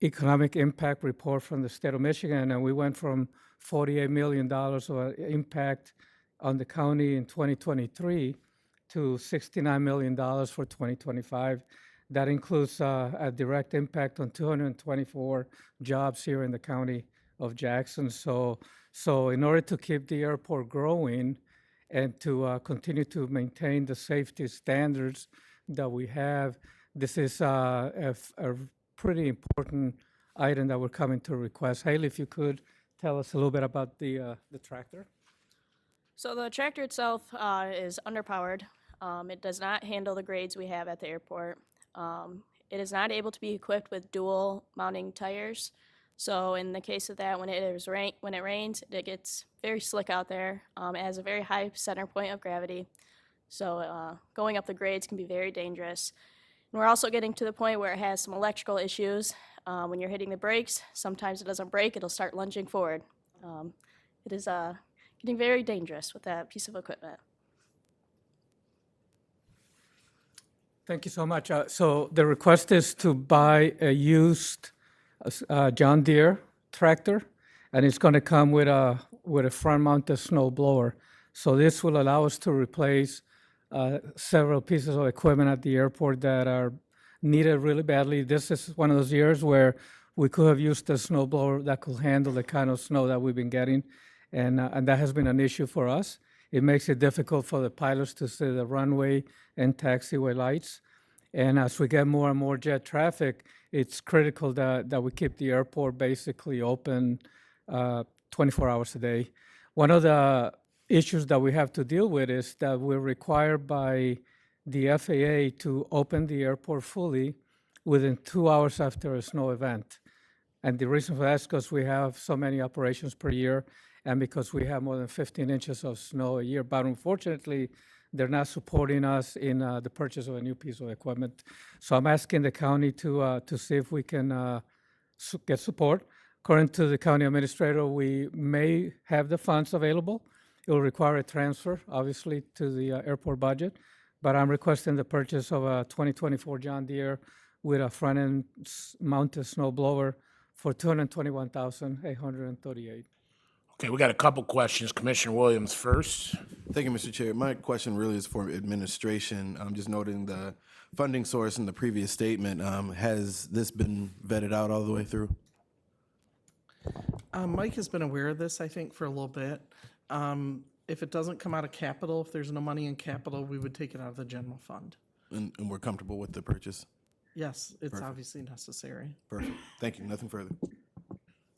economic impact report from the state of Michigan, and we went from $48 million of impact on the county in 2023 to $69 million for 2025. That includes a direct impact on 224 jobs here in the county of Jackson. So in order to keep the airport growing and to continue to maintain the safety standards that we have, this is a pretty important item that we're coming to request. Haley, if you could tell us a little bit about the tractor. So the tractor itself is underpowered. It does not handle the grades we have at the airport. It is not able to be equipped with dual mounting tires. So in the case of that, when it rains, it gets very slick out there. It has a very high center point of gravity. So going up the grades can be very dangerous. And we're also getting to the point where it has some electrical issues. When you're hitting the brakes, sometimes it doesn't brake, it'll start lunging forward. It is getting very dangerous with that piece of equipment. Thank you so much. So the request is to buy a used John Deere tractor, and it's going to come with a front-mounted snow blower. So this will allow us to replace several pieces of equipment at the airport that are needed really badly. This is one of those years where we could have used a snow blower that could handle the kind of snow that we've been getting, and that has been an issue for us. It makes it difficult for the pilots to see the runway and taxiway lights. And as we get more and more jet traffic, it's critical that we keep the airport basically open 24 hours a day. One of the issues that we have to deal with is that we're required by the FAA to open the airport fully within 2 hours after a snow event. And the reason for that is because we have so many operations per year and because we have more than 15 inches of snow a year. But unfortunately, they're not supporting us in the purchase of a new piece of equipment. So I'm asking the county to see if we can get support. According to the county administrator, we may have the funds available. It will require a transfer, obviously, to the airport budget, but I'm requesting the purchase of a 2024 John Deere with a front-end mounted snow blower for $221,838. Okay, we got a couple questions. Commissioner Williams first. Thank you, Mr. Chair. My question really is for administration. I'm just noting the funding source in the previous statement. Has this been vetted out all the way through? Mike has been aware of this, I think, for a little bit. If it doesn't come out of capital, if there's no money in capital, we would take it out of the general fund. And we're comfortable with the purchase? Yes, it's obviously necessary. Perfect. Thank you. Nothing further.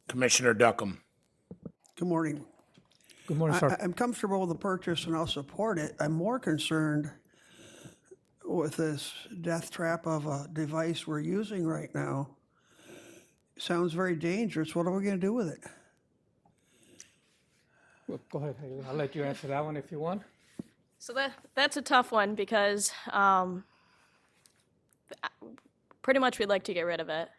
Commissioner Duckham. Good morning. Good morning, sir. I'm comfortable with the purchase and I'll support it. I'm more concerned with this death trap of a device we're using right now. Sounds very dangerous. What are we going to do with it? Well, go ahead, Haley. I'll let you answer that one if you want. So that's a tough one because pretty much we'd like to get rid of it.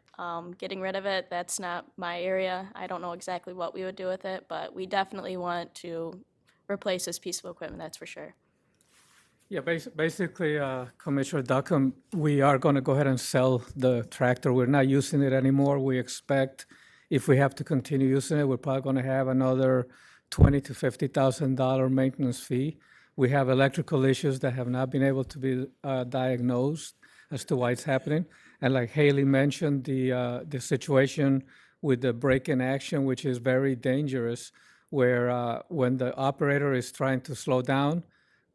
Getting rid of it, that's not my area. I don't know exactly what we would do with it, but we definitely want to replace this piece of equipment, that's for sure. Yeah, basically, Commissioner Duckham, we are going to go ahead and sell the tractor. We're not using it anymore. We expect if we have to continue using it, we're probably going to have another $20,000 to $50,000 maintenance fee. We have electrical issues that have not been able to be diagnosed as to why it's happening. And like Haley mentioned, the situation with the break-in action, which is very dangerous, where when the operator is trying to slow down,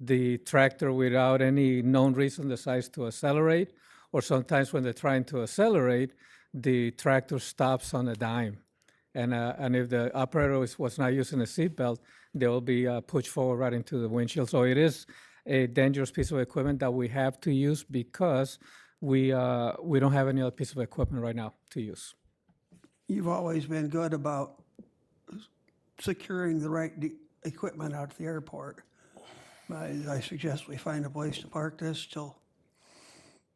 the tractor without any known reason decides to accelerate, or sometimes when they're trying to accelerate, the tractor stops on a dime. And if the operator was not using a seatbelt, they will be pushed forward right into the windshield. So it is a dangerous piece of equipment that we have to use because we don't have any other piece of equipment right now to use. You've always been good about securing the right equipment out at the airport. I suggest we find a place to park this till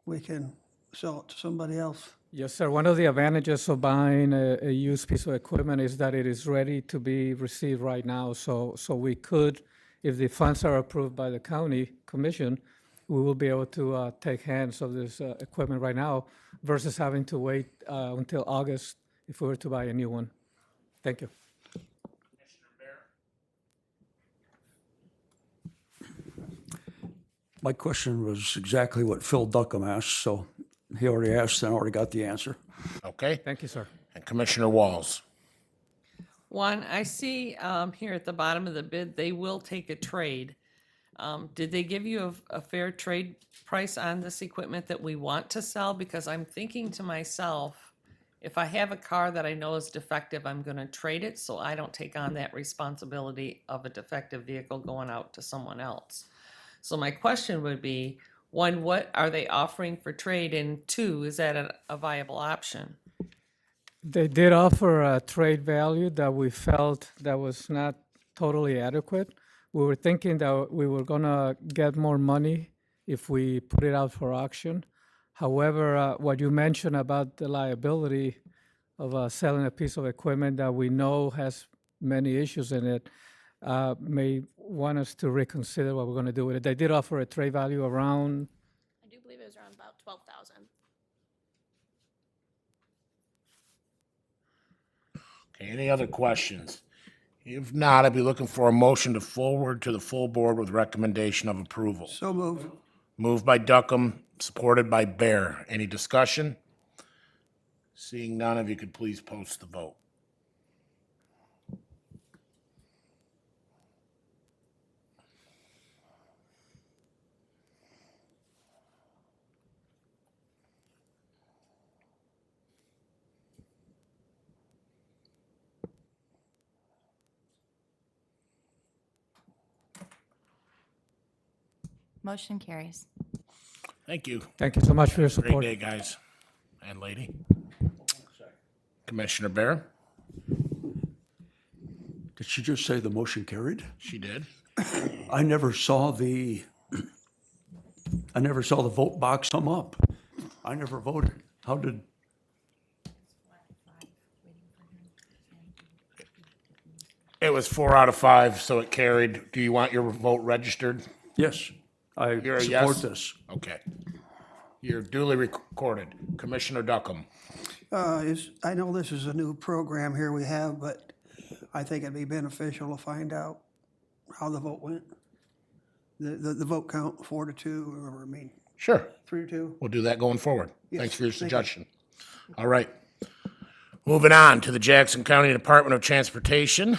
we can sell it to somebody else. Yes, sir. One of the advantages of buying a used piece of equipment is that it is ready to be received right now. So we could, if the funds are approved by the county commission, we will be able to take hands of this equipment right now versus having to wait until August if we were to buy a new one. Thank you. My question was exactly what Phil Duckham asked, so he already asked and I already got the answer. Okay. Thank you, sir. And Commissioner Walls. One, I see here at the bottom of the bid, they will take a trade. Did they give you a fair trade price on this equipment that we want to sell? Because I'm thinking to myself, if I have a car that I know is defective, I'm going to trade it so I don't take on that responsibility of a defective vehicle going out to someone else. So my question would be, one, what are they offering for trade? And two, is that a viable option? They did offer a trade value that we felt that was not totally adequate. We were thinking that we were gonna get more money if we put it out for auction. However, what you mentioned about the liability of selling a piece of equipment that we know has many issues in it may want us to reconsider what we're gonna do with it. They did offer a trade value around, I do believe it was around about 12,000. Okay, any other questions? If not, I'd be looking for a motion to forward to the full board with recommendation of approval. So moved. Moved by Duckham, supported by Bear. Any discussion? Seeing none, if you could please post the vote. Motion carries. Thank you. thank you so much for your Great support. day, guys and lady. Commissioner Bear, Did she just say the motion carried? she did. I never saw the I never saw the vote box come up. I never voted. How did, It was 4 out of 5, so it carried. Do you want your vote registered? yes, I You're a support yes? this. Okay. You're duly recorded. Commissioner Duckham. I know this is a new program here we have, but I think it'd be beneficial to find out how the vote went. The vote count, 4-2, or I mean, Sure. 3-2. We'll do that going forward. Yes, Thanks for your thank you. suggestion. All right. Moving on to the Jackson County Department of Transportation.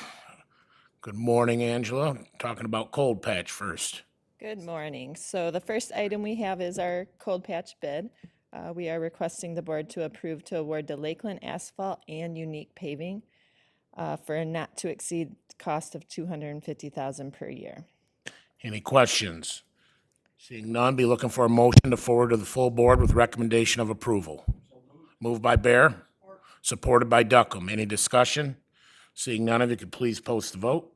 Good morning, Angela. Talking about Cold Patch first. Good morning. So the first item we have is our cold patch bid. We are requesting the board to approve to award to Lakeland Asphalt and Unique Paving for a not to exceed cost of $250,000 per year. Any questions? Seeing none, be looking for a motion to forward to the full board with recommendation of approval. Moved by Bear, supported by Duckham. Any discussion? Seeing none, if you could please post the vote.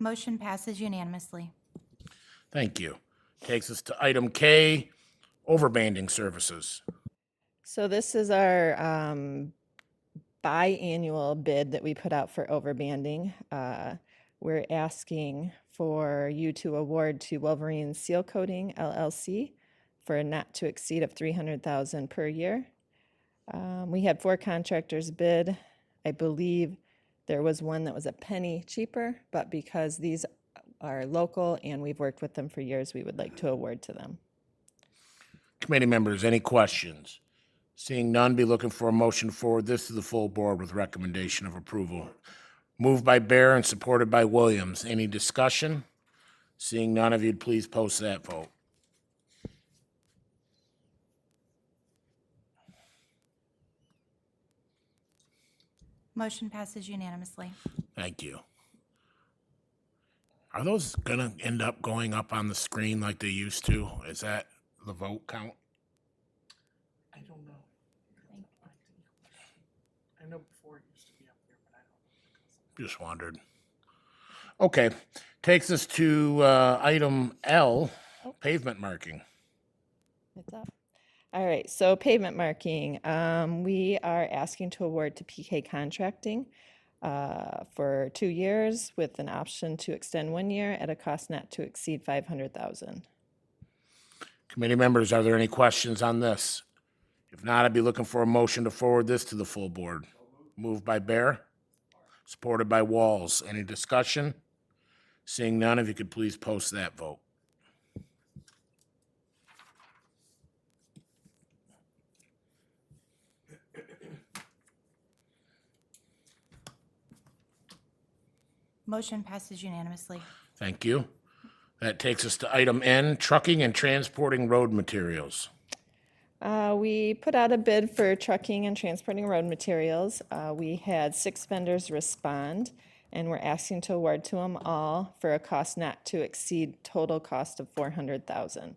Motion passes unanimously. Thank you. Takes us to item K, overbanding services. So this is our biannual bid that we put out for overbanding. We're asking for you to award to Wolverine Seal Coating LLC for a not to exceed of $300,000 per year. We had 4 contractors bid. I believe there was one that was a penny cheaper, but because these are local and we've worked with them for years, we would like to award to them. Committee members, any questions? Seeing none, be looking for a motion to forward this to the full board with recommendation of approval. Moved by Bear and supported by Williams. Any discussion? Seeing none, if you'd please post that vote. Motion passes unanimously. Thank you. Are those gonna end up going up on the screen like they used to? Is that the vote count? I don't know. I know before it used to be up there, but I don't. Just wondered. Okay, takes us to item L, pavement marking. It's up. All right, so pavement marking, we are asking to award to PK Contracting for 2 years with an option to extend 1 year at a cost not to exceed $500,000. Committee members, are there any questions on this? If not, I'd be looking for a motion to forward this to the full board. Moved by Bear, supported by Walls. Any discussion? Seeing none, if you could please post that vote. Motion passes unanimously. Thank you. That takes us to item N, trucking and transporting road materials. We put out a bid for trucking and transporting road materials. We had 6 vendors respond, and we're asking to award to them all for a cost not to exceed total cost of $400,000.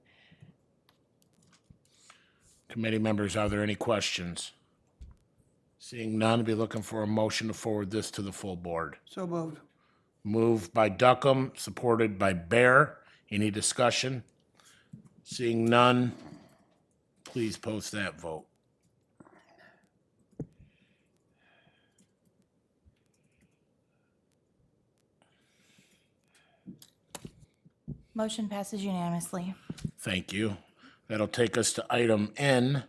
Committee members, are there any questions? Seeing none, be looking for a motion to forward this to the full board. So moved. Moved by Duckham, supported by Bear. Any discussion? Seeing none, please post that vote. Motion passes unanimously. Thank you. That'll take us to item N,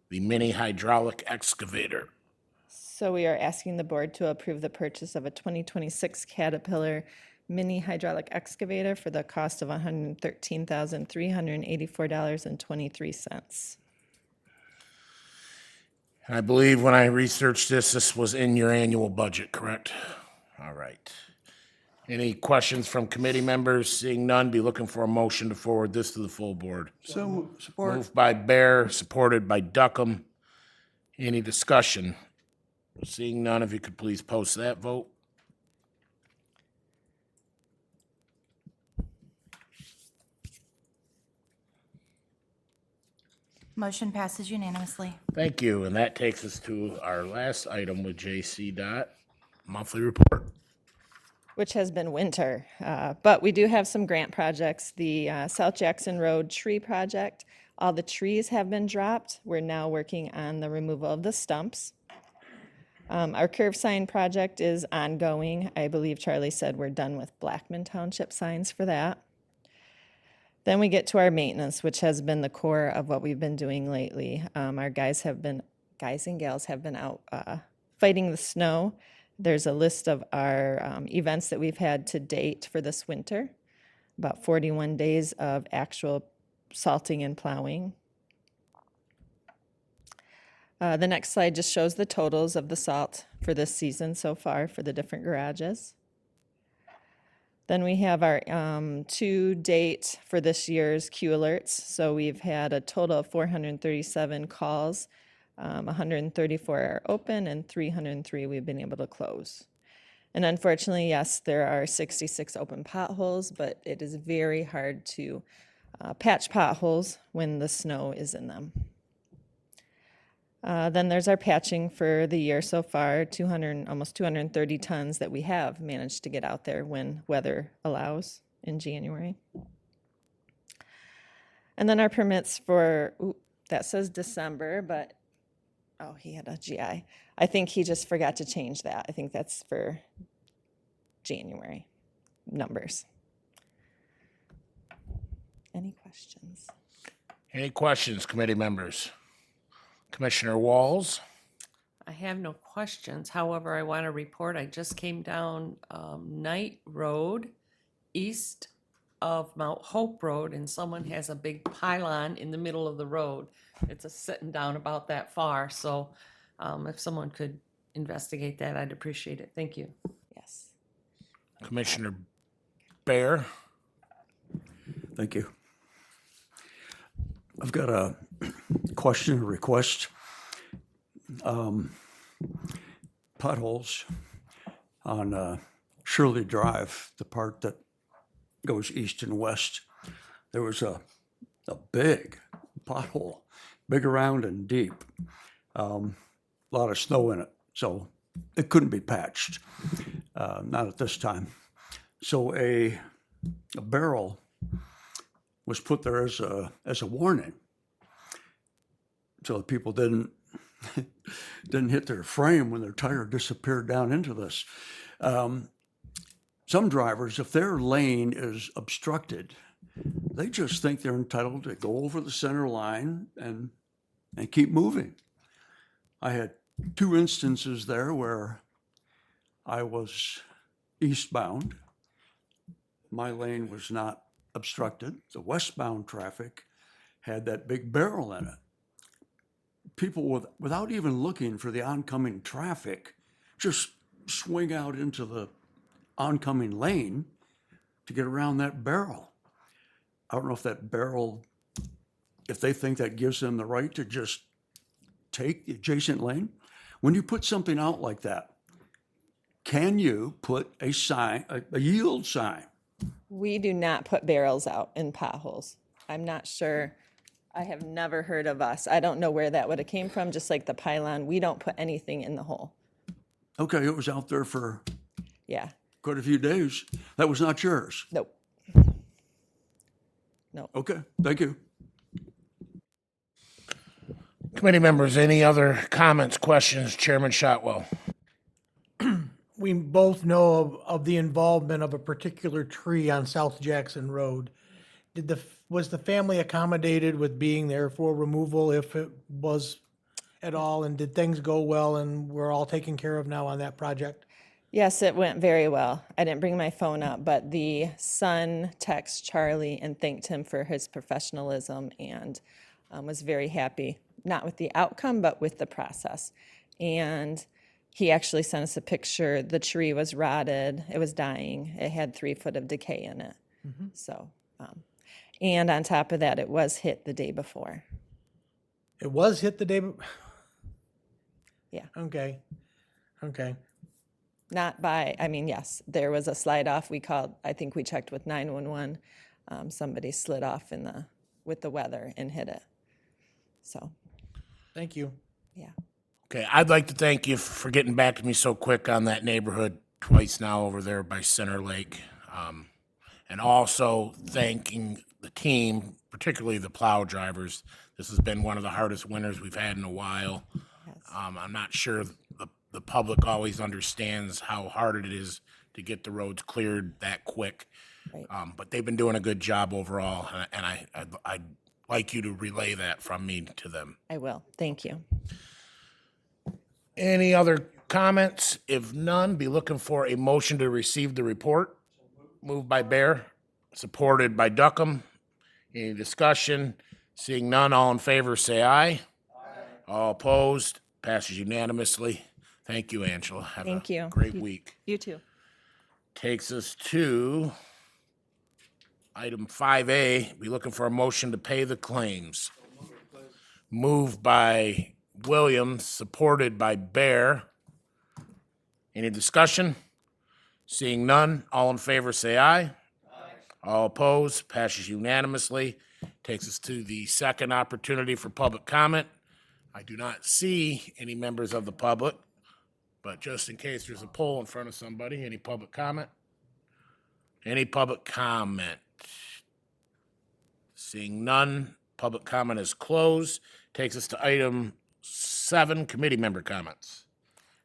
the mini hydraulic excavator. So we are asking the board to approve the purchase of a 2026 Caterpillar mini hydraulic excavator for the cost of $113,384.23. I believe when I researched this, this was in your annual budget, correct? All right. Any questions from committee members? Seeing none, be looking for a motion to forward this to the full board. So support. Moved by Bear, supported by Duckham. Any discussion? Seeing none, if you could please post that vote. Motion passes unanimously. Thank you, and that takes us to our last item with JC Dot, monthly report. Which has been winter. But we do have some grant projects. The South Jackson Road tree project, all the trees have been dropped. We're now working on the removal of the stumps. Our curve sign project is ongoing. I believe Charlie said we're done with Blackman Township signs for that. Then we get to our maintenance, which has been the core of what we've been doing lately. Our guys and gals have been out fighting the snow. There's a list of our events that we've had to date for this winter, about 41 days of actual salting and plowing. The next slide just shows the totals of the salt for this season so far for the different garages. Then we have our to date for this year's Q alerts. So we've had a total of 437 calls. 134 are open and 303 we've been able to close. And unfortunately, yes, there are 66 open potholes, but it is very hard to patch potholes when the snow is in them. Then there's our patching for the year so far, almost 230 tons that we have managed to get out there when weather allows in January. And then our permits for, that says December, but oh, he had a GI. I think he just forgot to change that. I think that's for January numbers. Any questions? Any questions, committee members? Commissioner Walls? I have no questions. However, I want to report, I just came down Knight Road, east of Mount Hope Road, and someone has a big pylon in the middle of the road. It's sitting down about that far, so if someone could investigate that, I'd appreciate it. Thank you. Yes. Commissioner Bear? Thank you. I've got a question, a request. Potholes on Shirley Drive, the part that goes east and west. There was a big pothole, big around and deep. A lot of snow in it, so it couldn't be patched, not at this time. So a barrel was put there as a warning, so that people didn't hit their frame when their tire disappeared down into this. Some drivers, if their lane is obstructed, they just think they're entitled to go over the center line and keep moving. I had 2 instances there where I was eastbound. My lane was not obstructed. The westbound traffic had that big barrel in it. People without even looking for the oncoming traffic just swing out into the oncoming lane to get around that barrel. I don't know if that barrel, if they think that gives them the right to just take the adjacent lane. When you put something out like that, can you put a sign, a yield sign? We do not put barrels out in potholes. I'm not sure. I have never heard of us. I don't know where that would have came from, just like the pylon. We don't put anything in the hole. Okay, it was out there for Yeah, quite a few days. That was not yours. nope. No. Okay, thank you. Committee members, any other comments, questions? Chairman Shotwell? We both know of the involvement of a particular tree on South Jackson Road. Was the family accommodated with being there for removal if it was at all? And did things go well and we're all taken care of now on that project? Yes, it went very well. I didn't bring my phone up, but the son texted Charlie and thanked him for his professionalism and was very happy, not with the outcome, but with the process. And he actually sent us a picture. The tree was rotted. It was dying. It had 3 foot of decay in it. So, and on top of that, it was hit the day before. It was hit the day. Yeah. Okay. Not by, I mean, yes, there was a slide off. We called, I think we checked with 911. Somebody slid off with the weather and hit it. So, Thank you. yeah. Okay, I'd like to thank you for getting back to me so quick on that neighborhood twice now over there by Center Lake. And also thanking the team, particularly the plow drivers. This has been one of the hardest winters we've had in a while. I'm not sure the public always understands how hard it is to get the roads cleared that quick. Right. But they've been doing a good job overall, and I'd like you to relay that from me to them. I will. Thank you. Any other comments? If none, be looking for a motion to receive the report. Moved by Bear, supported by Duckham. Any discussion? Seeing none, all in favor, say aye. All opposed, passes unanimously. Thank you, Angela. Have Thank a you. great week. You too. Takes us to item 5A. Be looking for a motion to pay the claims. Moved by Williams, supported by Bear. Any discussion? Seeing none, all in favor say aye. All opposed, passes unanimously. Takes us to the second opportunity for public comment. I do not see any members of the public, but just in case there's a poll in front of somebody, any public comment? Any public comment? Seeing none, public comment is closed. Takes us to item 7, committee member comments.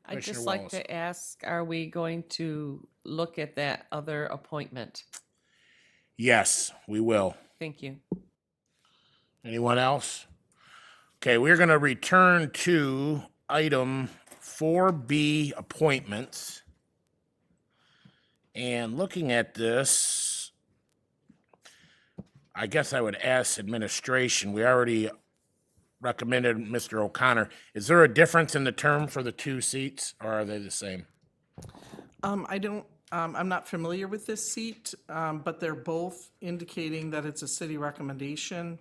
I'd Commissioner just like Wallace. to ask, are we going to look at that other appointment? Yes, we will. Thank you. Anyone else? Okay, we're going to return to item 4B, appointments. And looking at this, I guess I would ask administration, we already recommended Mr. O'Connor. Is there a difference in the term for the 2 seats, or are they the same? I'm not familiar with this seat, but they're both indicating that it's a city recommendation.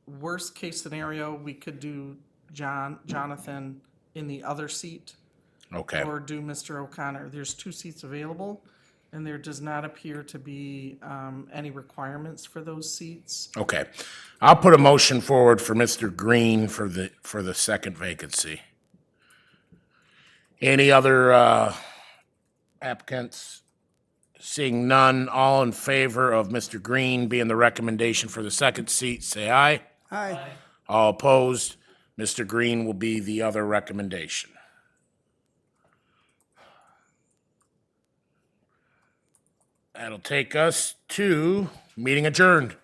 Worst case scenario, we could do Jonathan in the other seat. Okay. Or do Mr. O'Connor. There's 2 seats available, and there does not appear to be any requirements for those seats. Okay. I'll put a motion forward for Mr. Green for the second vacancy. Any other applicants? Seeing none, all in favor of Mr. Green being the recommendation for the second seat, say aye. Aye. All opposed, Mr. Green will be the other recommendation. That'll take us to meeting adjourned.